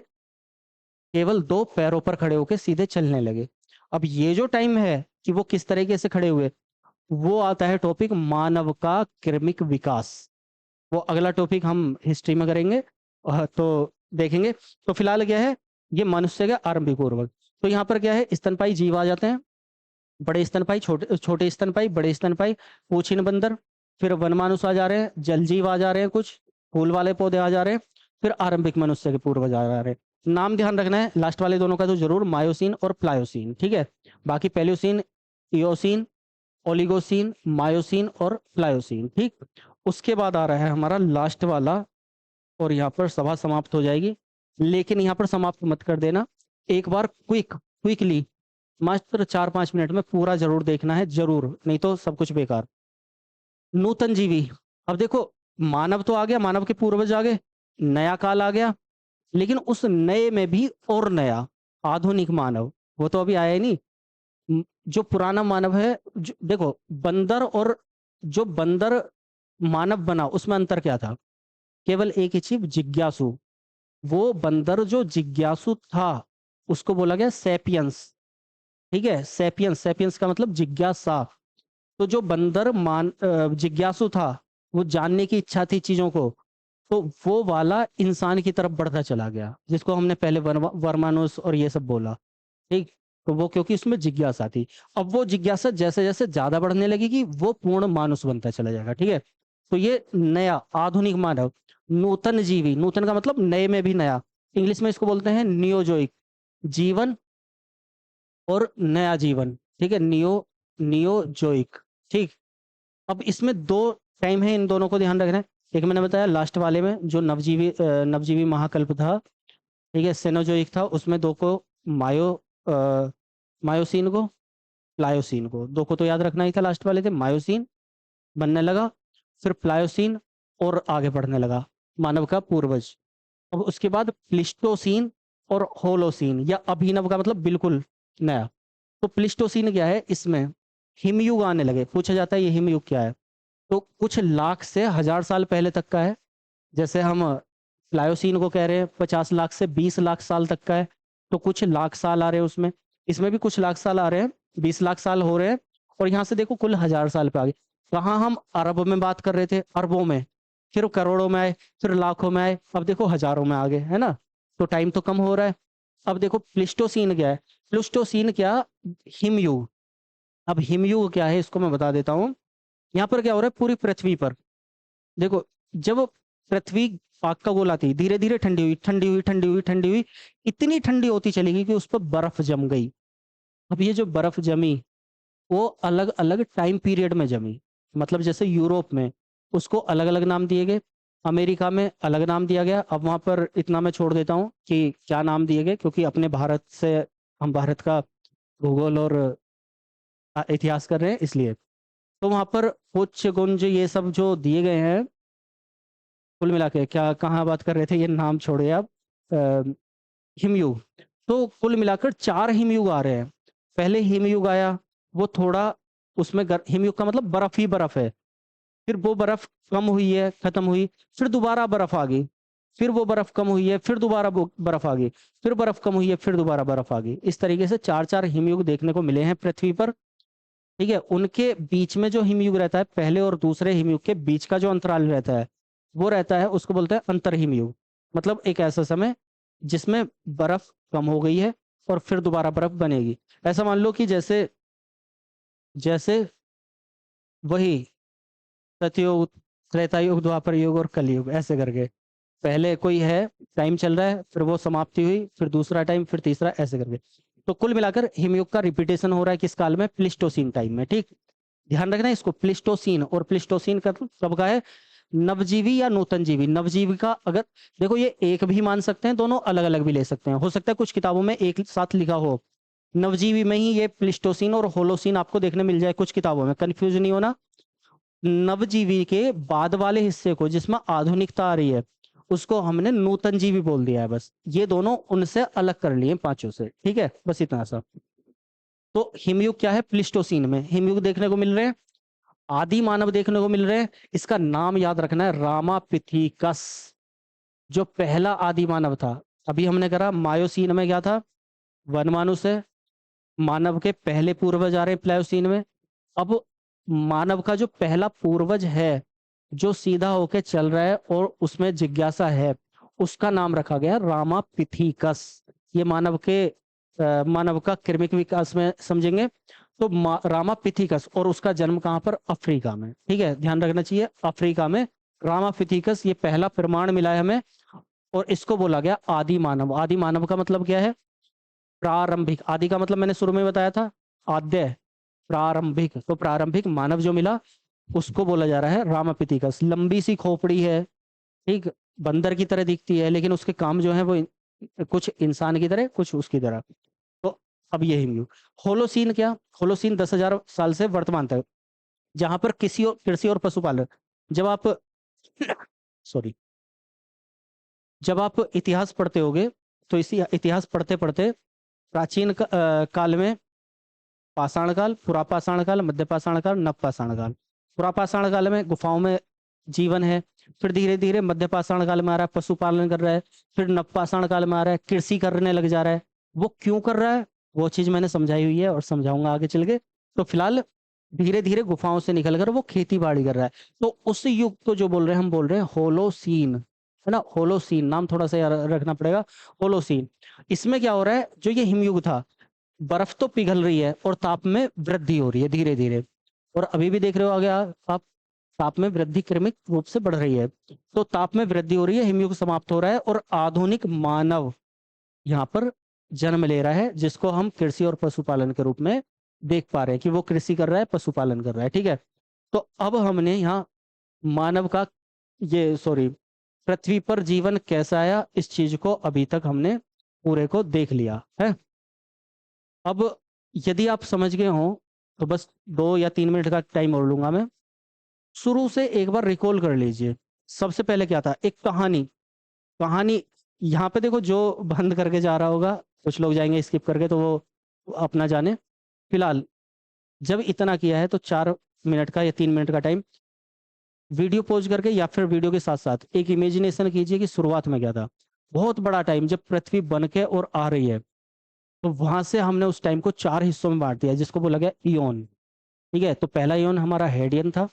केवल दो पैरों पर खड़े होकर सीधे चलने लगे। अब ये जो टाइम है कि वो किस तरीके से खड़े हुए, वो आता है टॉपिक मानव का क्रमिक विकास। वो अगला टॉपिक हम हिस्ट्री में करेंगे, तो देखेंगे। तो फिलहाल क्या है, ये मनुष्य का आरंभिक पूर्वज। तो यहाँ पर क्या है, स्तनपाई जीव आ जाते हैं, बड़े स्तनपाई, छोटे छोटे स्तनपाई, बड़े स्तनपाई, पूछिन बंदर, फिर वनमानुस आ जा रहे हैं, जलजीव आ जा रहे हैं, कुछ फूल वाले पौधे आ जा रहे हैं, फिर आरंभिक मनुष्य के पूर्वज आ जा रहे हैं। नाम ध्यान रखना है लास्ट वाले दोनों का तो जरूर, मायोसीन और प्लायोसीन, ठीक है। बाकी पेल्यूसीन, इयोसीन, ओलिगोसीन, मायोसीन और प्लायोसीन, ठीक। उसके बाद आ रहा है हमारा लास्ट वाला, और यहाँ पर सभा समाप्त हो जाएगी। लेकिन यहाँ पर समाप्त मत कर देना, एक बार क्विकली, मात्र 4-5 मिनट में पूरा जरूर देखना है, जरूर, नहीं तो सब कुछ बेकार। नूतन जीवी। अब देखो, मानव तो आ गया, मानव के पूर्वज आ गए, नया काल आ गया, लेकिन उस नए में भी और नया, आधुनिक मानव, वो तो अभी आया ही नहीं। जो पुराना मानव है, देखो, बंदर और जो बंदर मानव बना, उसमें अंतर क्या था, केवल एक ही चीज, जिज्ञासु। वो बंदर जो जिज्ञासु था, उसको बोला गया सेपियंस, ठीक है, सेपियंस, सेपियंस का मतलब जिज्ञासा। तो जो बंदर जिज्ञासु था, वो जानने की इच्छा थी चीजों को, तो वो वाला इंसान की तरफ बढ़ता चला गया, जिसको हमने पहले वर्मानुस और ये सब बोला, ठीक। तो वो क्योंकि उसमें जिज्ञासा थी। अब वो जिज्ञासा जैसे जैसे ज्यादा बढ़ने लगेगी, वो पूर्ण मानुस बनता चला जाएगा, ठीक है। तो ये नया आधुनिक मानव, नूतन जीवी, नूतन का मतलब नए में भी नया, इंग्लिश में इसको बोलते हैं नियोजोइक, जीवन और नया जीवन, ठीक है, नियोजोइक, ठीक। अब इसमें दो टाइम है, इन दोनों को ध्यान रखना है। एक मैंने बताया लास्ट वाले में, जो नवजीवी महाकल्प था, ठीक है, सेनोजोइक था, उसमें दो को, मायो मायोसीन को, प्लायोसीन को, दो को तो याद रखना ही था, लास्ट वाले थे, मायोसीन बनने लगा, फिर प्लायोसीन, और आगे बढ़ने लगा, मानव का पूर्वज। अब उसके बाद प्लिस्टोसीन और होलोसीन, या अभिनव का मतलब बिल्कुल नया। तो प्लिस्टोसीन क्या है, इसमें हिमयुग आने लगे, पूछा जाता है ये हिमयुग क्या है, तो कुछ लाख से 1000 साल पहले तक का है। जैसे हम प्लायोसीन को कह रहे हैं 50 लाख से 20 लाख साल तक का है, तो कुछ लाख साल आ रहे हैं उसमें, इसमें भी कुछ लाख साल आ रहे हैं, 20 लाख साल हो रहे हैं, और यहाँ से देखो कुल 1000 साल पे आ गए। कहाँ हम अरब में बात कर रहे थे, अरबों में, फिर करोड़ों में आए, फिर लाखों में आए, अब देखो हजारों में आ गए, है ना। तो टाइम तो कम हो रहा है। अब देखो प्लिस्टोसीन क्या है, प्लिस्टोसीन क्या, हिमयुग। अब हिमयुग क्या है इसको मैं बता देता हूँ। यहाँ पर क्या हो रहा है, पूरी पृथ्वी पर देखो, जब पृथ्वी आग का गोला थी, धीरे धीरे ठंडी हुई, ठंडी हुई, ठंडी हुई, ठंडी हुई, इतनी ठंडी होती चली गई कि उस पर बर्फ जम गई। अब ये जो बर्फ जमी, वो अलग अलग टाइम पीरियड में जमी। मतलब जैसे यूरोप में उसको अलग अलग नाम दिए गए, अमेरिका में अलग नाम दिया गया। अब वहां पर इतना मैं छोड़ देता हूँ कि क्या नाम दिए गए, क्योंकि अपने भारत से, हम भारत का भूगोल और इतिहास कर रहे हैं इसलिए। तो वहां पर पुच्छ गुंज ये सब जो दिए गए हैं, कुल मिला के क्या, कहाँ बात कर रहे थे, ये नाम छोड़े आप। हिमयुग। तो कुल मिलाकर 4 हिमयुग आ रहे हैं। पहले हिमयुग आया, वो थोड़ा उसमें हिमयुग का मतलब बर्फ ही बर्फ है। फिर वो बर्फ कम हुई है, खत्म हुई, फिर दोबारा बर्फ आ गई, फिर वो बर्फ कम हुई है, फिर दोबारा वो बर्फ आ गई, फिर बर्फ कम हुई है, फिर दोबारा बर्फ आ गई। इस तरीके से 4 हिमयुग देखने को मिले हैं पृथ्वी पर। ठीक है, उनके बीच में जो हिमयुग रहता है, पहले और दूसरे हिमयुग के बीच का जो अंतराल रहता है, वो रहता है, उसको बोलते हैं अंतर हिमयुग। मतलब एक ऐसा समय जिसमें बर्फ कम हो गई है और फिर दोबारा बर्फ बनेगी। ऐसा मान लो कि जैसे जैसे वही सतयुग, त्रेता युग, द्वापर युग और कलयुग, ऐसे करके पहले कोई है, टाइम चल रहा है, फिर वो समाप्ति हुई, फिर दूसरा टाइम, फिर तीसरा, ऐसे करके। तो कुल मिलाकर हिमयुग का रिपीटेशन हो रहा है किस काल में, प्लिस्टोसीन टाइम में। ठीक, ध्यान रखना इसको, प्लिस्टोसीन और प्लिस्टोसीन का कब का है, नवजीवी या नूतन जीवी। नवजीवी का अगर देखो, ये एक भी मान सकते हैं, दोनों अलग अलग भी ले सकते हैं, हो सकता है कुछ किताबों में एक साथ लिखा हो, नवजीवी में ही ये प्लिस्टोसीन और होलोसीन आपको देखने मिल जाए कुछ किताबों में, कंफ्यूज नहीं होना। नवजीवी के बाद वाले हिस्से को, जिसमें आधुनिकता आ रही है, उसको हमने नूतन जीवी बोल दिया है। बस ये दोनों उनसे अलग कर लिए पांचों से। ठीक है, बस इतना सा। तो हिमयुग क्या है, प्लिस्टोसीन में हिमयुग देखने को मिल रहे हैं, आदि मानव देखने को मिल रहे हैं। इसका नाम याद रखना है, रामापिथिकस, जो पहला आदि मानव था। अभी हमने करा मायोसीन में क्या था, वनमानुष है, मानव के पहले पूर्वज आ रहे हैं प्लायोसीन में। अब मानव का जो पहला पूर्वज है, जो सीधा होके चल रहा है और उसमें जिज्ञासा है, उसका नाम रखा गया रामापिथिकस। ये मानव का क्रमिक विकास में समझेंगे तो रामापिथिकस, और उसका जन्म कहाँ पर, अफ्रीका में। ठीक है, ध्यान रखना चाहिए, अफ्रीका में रामापिथिकस, ये पहला प्रमाण मिला है हमें, और इसको बोला गया आदि मानव। आदि मानव का मतलब क्या है, प्रारंभिक। आदि का मतलब मैंने शुरू में बताया था, आद्य, प्रारंभिक। तो प्रारंभिक मानव जो मिला, उसको बोला जा रहा है रामापिथिकस। लंबी सी खोपड़ी है, ठीक, बंदर की तरह दिखती है, लेकिन उसके काम जो है वो कुछ इंसान की तरह, कुछ उसकी तरह। तो अब ये हिमयुग। होलोसीन क्या, होलोसीन 10,000 साल से वर्तमान तक, जहां पर कृषि और पशुपालन, जब आप सॉरी, जब आप इतिहास पढ़ते होगे, तो इसी इतिहास पढ़ते पढ़ते प्राचीन काल में पाषाण काल, पुरापाषाण काल, मध्यपाषाण काल, नवपाषाण काल। पुरापाषाण काल में गुफाओं में जीवन है, फिर धीरे धीरे मध्यपाषाण काल में आ रहा है, पशुपालन कर रहा है, फिर नवपाषाण काल में आ रहा है, कृषि करने लग जा रहा है। वो क्यों कर रहा है, वो चीज मैंने समझाई हुई है और समझाऊंगा आगे चल के। तो फिलहाल धीरे धीरे गुफाओं से निकल कर वो खेती बाड़ी कर रहा है। तो उस युग को जो बोल रहे हैं, हम बोल रहे हैं होलोसीन, है ना। होलोसीन नाम थोड़ा सा याद रखना पड़ेगा, होलोसीन। इसमें क्या हो रहा है, जो ये हिमयुग था, बर्फ तो पिघल रही है और ताप में वृद्धि हो रही है धीरे धीरे, और अभी भी देख रहे हो आगे आप, ताप में वृद्धि क्रमिक रूप से बढ़ रही है। तो ताप में वृद्धि हो रही है, हिमयुग समाप्त हो रहा है, और आधुनिक मानव यहाँ पर जन्म ले रहा है, जिसको हम कृषि और पशुपालन के रूप में देख पा रहे हैं कि वो कृषि कर रहा है, पशुपालन कर रहा है। ठीक है, तो अब हमने यहाँ मानव का, ये सॉरी, पृथ्वी पर जीवन कैसा आया, इस चीज को अभी तक हमने पूरे को देख लिया है। अब यदि आप समझ गए हो, तो बस 2 या 3 मिनट का टाइम और लूंगा मैं। शुरू से एक बार रिकॉल कर लीजिए, सबसे पहले क्या था, एक कहानी। कहानी यहाँ पे देखो, जो बंद करके जा रहा होगा, कुछ लोग जाएंगे स्किप करके, तो वो अपना जाने। फिलहाल जब इतना किया है, तो 4 मिनट का या 3 मिनट का टाइम वीडियो पॉज करके, या फिर वीडियो के साथ साथ एक इमेजिनेशन कीजिए कि शुरुआत में क्या था। बहुत बड़ा टाइम, जब पृथ्वी बन के और आ रही है, तो वहां से हमने उस टाइम को 4 हिस्सों में बांट दिया, जिसको बोला गया इयोन। ठीक है, तो पहला इयोन हमारा हेडियन था,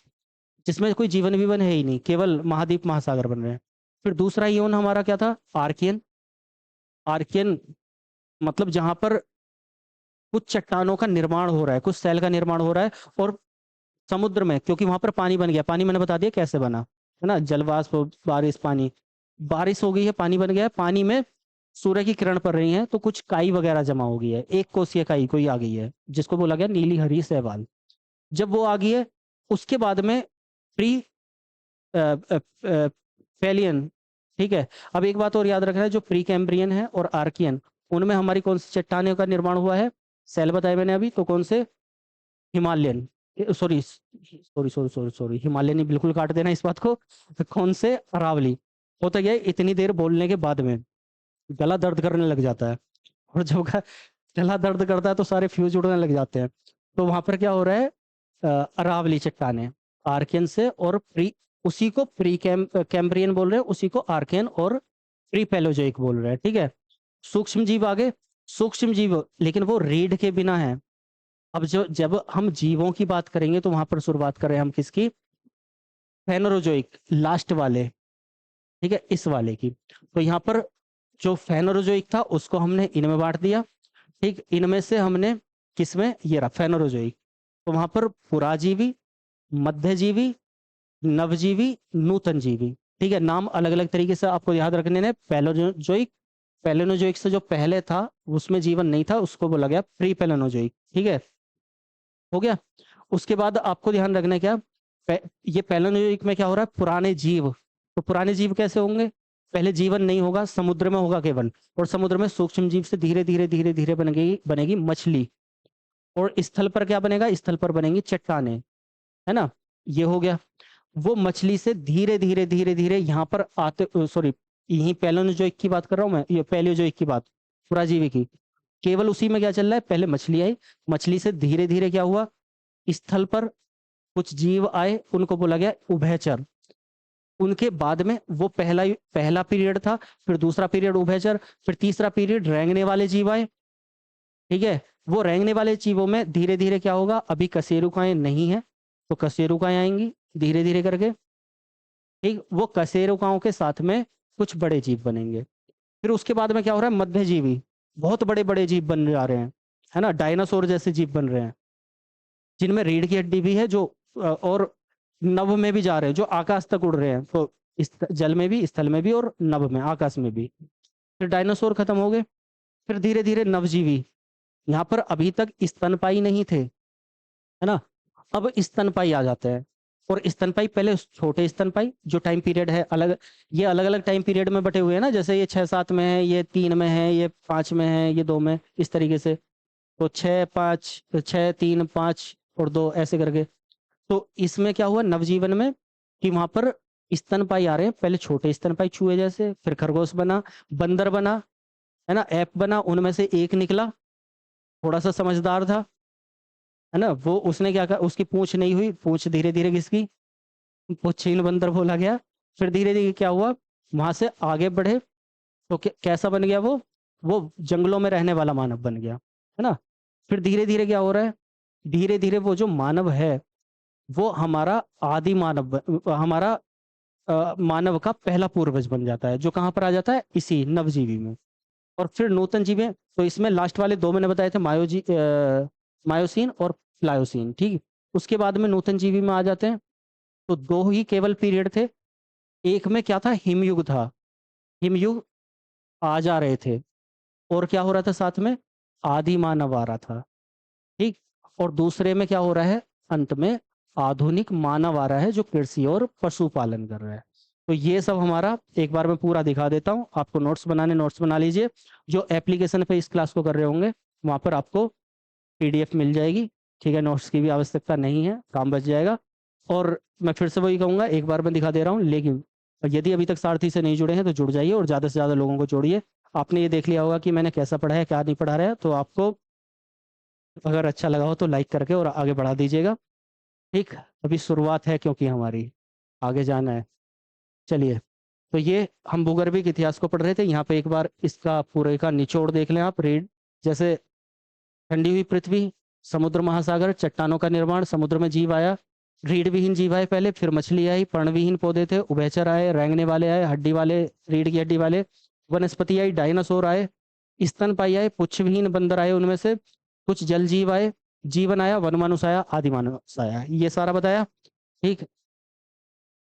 जिसमें कोई जीवन विवन है ही नहीं, केवल महाद्वीप महासागर बन रहे हैं। फिर दूसरा इयोन हमारा क्या था, आर्कियन। आर्कियन मतलब जहां पर कुछ चट्टानों का निर्माण हो रहा है, कुछ सेल का निर्माण हो रहा है, और समुद्र में, क्योंकि वहां पर पानी बन गया, पानी मैंने बता दिया कैसे बना, है ना, जलवाष्प, बारिश, पानी, बारिश हो गई है, पानी बन गया है, पानी में सूर्य की किरण पड़ रही है, तो कुछ काई वगैरह जमा हो गई है, एक कोसीय काई कोई आ गई है, जिसको बोला गया नीली हरी शैवाल। जब वो आ गई है, उसके बाद में प्री फेलियन। ठीक है, अब एक बात और याद रखना है, जो प्री कैम्ब्रियन है और आर्कियन, उनमें हमारी कौन सी चट्टानों का निर्माण हुआ है, सेल बताए मैंने अभी, तो कौन से, Himalayan, sorry sorry sorry sorry sorry, Himalayan ही बिल्कुल काट देना इस बात को। कौन से, अरावली। होता क्या है, इतनी देर बोलने के बाद में गला दर्द करने लग जाता है, और जब गला दर्द करता है तो सारे फ्यूज उड़ने लग जाते हैं। तो वहां पर क्या हो रहा है, अरावली चट्टाने, आर्कियन से, और प्री, उसी को प्री कैम्ब्रियन बोल रहे हैं, उसी को आर्कियन और प्री पैलोजोइक बोल रहे हैं। ठीक है, सूक्ष्म जीव आगे, सूक्ष्म जीव, लेकिन वो रीढ़ के बिना है। अब जो जब हम जीवों की बात करेंगे तो वहां पर शुरुआत करें हम किसकी, फेनोरोजोइक, लास्ट वाले। ठीक है, इस वाले की। तो यहाँ पर जो फेनोरोजोइक था उसको हमने इनमें बांट दिया। ठीक, इनमें से हमने किसमें, ये रहा फेनोरोजोइक। तो वहां पर पुराजीवी, मध्यजीवी, नवजीवी, नूतन जीवी। ठीक है, नाम अलग अलग तरीके से आपको याद रखने ने। पैलोजोइक, पैलेनोजोइक से जो पहले था उसमें जीवन नहीं था, उसको बोला गया प्री पैलेनोजोइक। ठीक है, हो गया। उसके बाद आपको ध्यान रखना है क्या, ये पैलेनोजोइक में क्या हो रहा है, पुराने जीव। तो पुराने जीव कैसे होंगे, पहले जीवन नहीं होगा, समुद्र में होगा केवल, और समुद्र में सूक्ष्म जीव से धीरे धीरे धीरे धीरे बनेगी बनेगी मछली, और स्थल पर क्या बनेगा, स्थल पर बनेंगी चट्टाने, है ना। ये हो गया। वो मछली से धीरे धीरे धीरे धीरे यहाँ पर आते, सॉरी, यही पैलेनोजोइक की बात कर रहा हूँ मैं, ये पैलियोजोइक की बात, पुराजीवी की। केवल उसी में क्या चल रहा है, पहले मछली आई, मछली से धीरे धीरे क्या हुआ, स्थल पर कुछ जीव आए, उनको बोला गया उभयचर। उनके बाद में वो पहला पीरियड था, फिर दूसरा पीरियड उभयचर, फिर तीसरा पीरियड रेंगने वाले जीव आए। ठीक है, वो रेंगने वाले जीवों में धीरे धीरे क्या होगा, अभी कशेरुकाएं नहीं है, तो कशेरुकाएं आएंगी धीरे धीरे करके। ठीक, वो कशेरुकाओं के साथ में कुछ बड़े जीव बनेंगे। फिर उसके बाद में क्या हो रहा है, मध्यजीवी, बहुत बड़े बड़े जीव बन जा रहे हैं, है ना, डायनासोर जैसे जीव बन रहे हैं, जिनमें रीढ़ की हड्डी भी है, जो और नभ में भी जा रहे हैं, जो आकाश तक उड़ रहे हैं, तो इस जल में भी, स्थल में भी, और नभ में, आकाश में भी। फिर डायनासोर खत्म हो गए। फिर धीरे धीरे नवजीवी, यहाँ पर अभी तक स्तनपाई नहीं थे, है ना, अब स्तनपाई आ जाते हैं। और स्तनपाई पहले छोटे स्तनपाई, जो टाइम पीरियड है अलग, ये अलग अलग टाइम पीरियड में बटे हुए हैं ना, जैसे ये 6-7 में है, ये 3 में है, ये 5 में है, ये 2 में, इस तरीके से। तो 6-5, 6-3-5 और 2 ऐसे करके। तो इसमें क्या हुआ नवजीवन में, कि वहां पर स्तनपाई आ रहे हैं, पहले छोटे स्तनपाई चूहे जैसे, फिर खरगोश बना, बंदर बना, है ना, ऐप बना, उनमें से एक निकला, थोड़ा सा समझदार था, है ना, वो उसने क्या कहा, उसकी पूंछ नहीं हुई, पूंछ धीरे धीरे किसकी, पुच्छीन बंदर बोला गया। फिर धीरे धीरे क्या हुआ, वहां से आगे बढ़े, तो कैसा बन गया वो जंगलों में रहने वाला मानव बन गया, है ना। फिर धीरे धीरे क्या हो रहा है, धीरे धीरे वो जो मानव है, वो हमारा आदि मानव हमारा मानव का पहला पूर्वज बन जाता है, जो कहाँ पर आ जाता है, इसी नवजीवी में। और फिर नूतन जीव है, तो इसमें लास्ट वाले 2 मैंने बताए थे, मायोसीन और प्लायोसीन। ठीक, उसके बाद में नूतन जीवी में आ जाते हैं। तो 2 ही केवल पीरियड थे। एक में क्या था, हिमयुग था, हिमयुग आ जा रहे थे, और क्या हो रहा था साथ में, आदि मानव आ रहा था। ठीक, और दूसरे में क्या हो रहा है, अंत में आधुनिक मानव आ रहा है, जो कृषि और पशुपालन कर रहा है। तो ये सब हमारा एक बार मैं पूरा दिखा देता हूँ आपको। नोट्स बनाने, नोट्स बना लीजिए, जो एप्लीकेशन पे इस क्लास को कर रहे होंगे वहां पर आपको पीडीएफ मिल जाएगी। ठीक है, नोट्स की भी आवश्यकता नहीं है, काम बच जाएगा। और मैं फिर से वही कहूँगा, एक बार मैं दिखा दे रहा हूँ, लेकिन यदि अभी तक सारथी से नहीं जुड़े हैं तो जुड़ जाइए, और ज़्यादा से ज़्यादा लोगों को जोड़िए। आपने ये देख लिया होगा कि मैंने कैसा पढ़ा है, क्या नहीं पढ़ा रहा है, तो आपको अगर अच्छा लगा हो तो लाइक करके और आगे बढ़ा दीजिएगा। ठीक, अभी शुरुआत है, क्योंकि हमारी आगे जाना है। चलिए, तो ये हम भूगर्भिक इतिहास को पढ़ रहे थे, यहाँ पे एक बार इसका पूरे का निचोड़ देख लें आप, रीड जैसे ठंडी हुई पृथ्वी, समुद्र महासागर, चट्टानों का निर्माण, समुद्र में जीव आया, रीढ़ विहीन जीव आए पहले, फिर मछली आई, पर्णविहीन पौधे थे, उभयचर आए, रेंगने वाले आए, हड्डी वाले, रीढ़ की हड्डी वाले, वनस्पति आई, डायनासोर आए, स्तनपायी आए, पुच्छविहीन बंदर आए, उनमें से कुछ जल जीव आए, जीवन आया, वनमानुष आया, आदिमानव आया। ये सारा बताया। ठीक।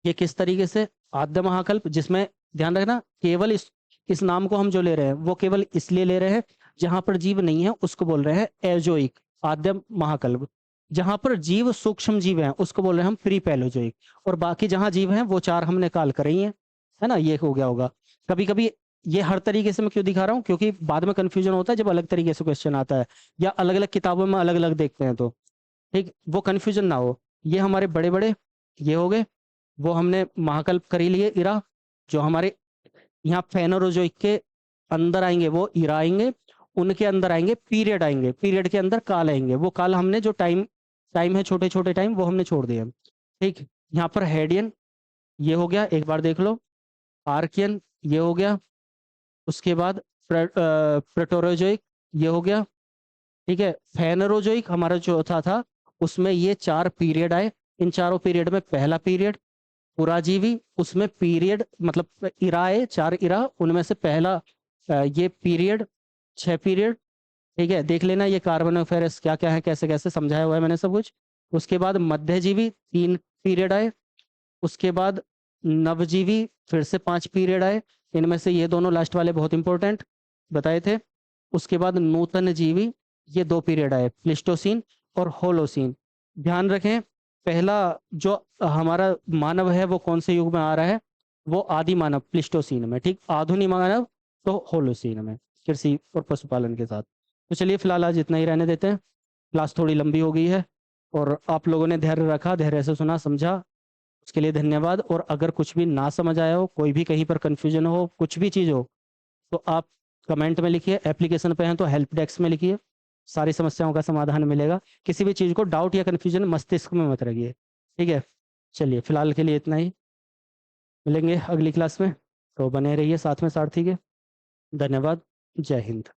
ये किस तरीके से आद्य महाकल्प, जिसमें ध्यान रखना केवल इस नाम को हम जो ले रहे हैं वो केवल इसलिए ले रहे हैं जहां पर जीव नहीं है उसको बोल रहे हैं एजोइक आद्य महाकल्प। जहां पर जीव सूक्ष्म जीव हैं उसको बोल रहे हैं हम प्री पैलोजोइक। और बाकी जहां जीव हैं वो चार हमने काल कर ही है ना। ये हो गया होगा। कभी कभी ये हर तरीके से मैं क्यों दिखा रहा हूँ, क्योंकि बाद में कंफ्यूजन होता है जब अलग तरीके से क्वेश्चन आता है या अलग अलग किताबों में अलग अलग देखते हैं तो ठीक वो कंफ्यूजन ना हो। ये हमारे बड़े बड़े ये हो गए, वो हमने महाकल्प कर ही लिए इरा। जो हमारे यहाँ फेनोरोजोइक के अंदर आएंगे वो इरा आएंगे, उनके अंदर आएंगे पीरियड आएंगे, पीरियड के अंदर काल आएंगे। वो काल हमने जो टाइम टाइम है छोटे छोटे टाइम वो हमने छोड़ दिए। ठीक। यहाँ पर हेडियन ये हो गया, एक बार देख लो। आर्कियन ये हो गया। उसके बाद प्रेटोरोजोइक ये हो गया। ठीक है। फेनरोजोइक हमारा चौथा था, उसमें ये चार पीरियड आए। इन चारों पीरियड में पहला पीरियड पुराजीवी, उसमें पीरियड मतलब इरा है, चार इरा, उनमें से पहला ये पीरियड 6 पीरियड। ठीक है। देख लेना ये कार्बोनिफेरस क्या क्या है, कैसे कैसे समझाया हुआ है मैंने सब कुछ। उसके बाद मध्यजीवी 3 पीरियड आए। उसके बाद नवजीवी फिर से 5 पीरियड आए। इनमें से ये दोनों लास्ट वाले बहुत इंपॉर्टेंट बताए थे। उसके बाद नूतन जीवी ये 2 पीरियड आए, प्लिस्टोसीन और होलोसीन। ध्यान रखें पहला जो हमारा मानव है वो कौन से युग में आ रहा है, वो आदि मानव प्लिस्टोसीन में। ठीक। आधुनिक मानव तो होलोसीन में, कृषि और पशुपालन के साथ। तो चलिए फिलहाल आज इतना ही रहने देते हैं, क्लास थोड़ी लंबी हो गई है और आप लोगों ने धैर्य रखा, धैर्य से सुना समझा, उसके लिए धन्यवाद। और अगर कुछ भी ना समझ आया हो, कोई भी कहीं पर कन्फ्यूजन हो, कुछ भी चीज़ हो, तो आप कमेंट में लिखिए। एप्लीकेशन पे हैं तो हेल्प डेस्क में लिखिए, सारी समस्याओं का समाधान मिलेगा। किसी भी चीज़ को डाउट या कन्फ्यूजन मस्तिष्क में मत रखिए। ठीक है। चलिए फिलहाल के लिए इतना ही, मिलेंगे अगली क्लास में। तो बने रहिए साथ में सारथी के। धन्यवाद। जय हिंद।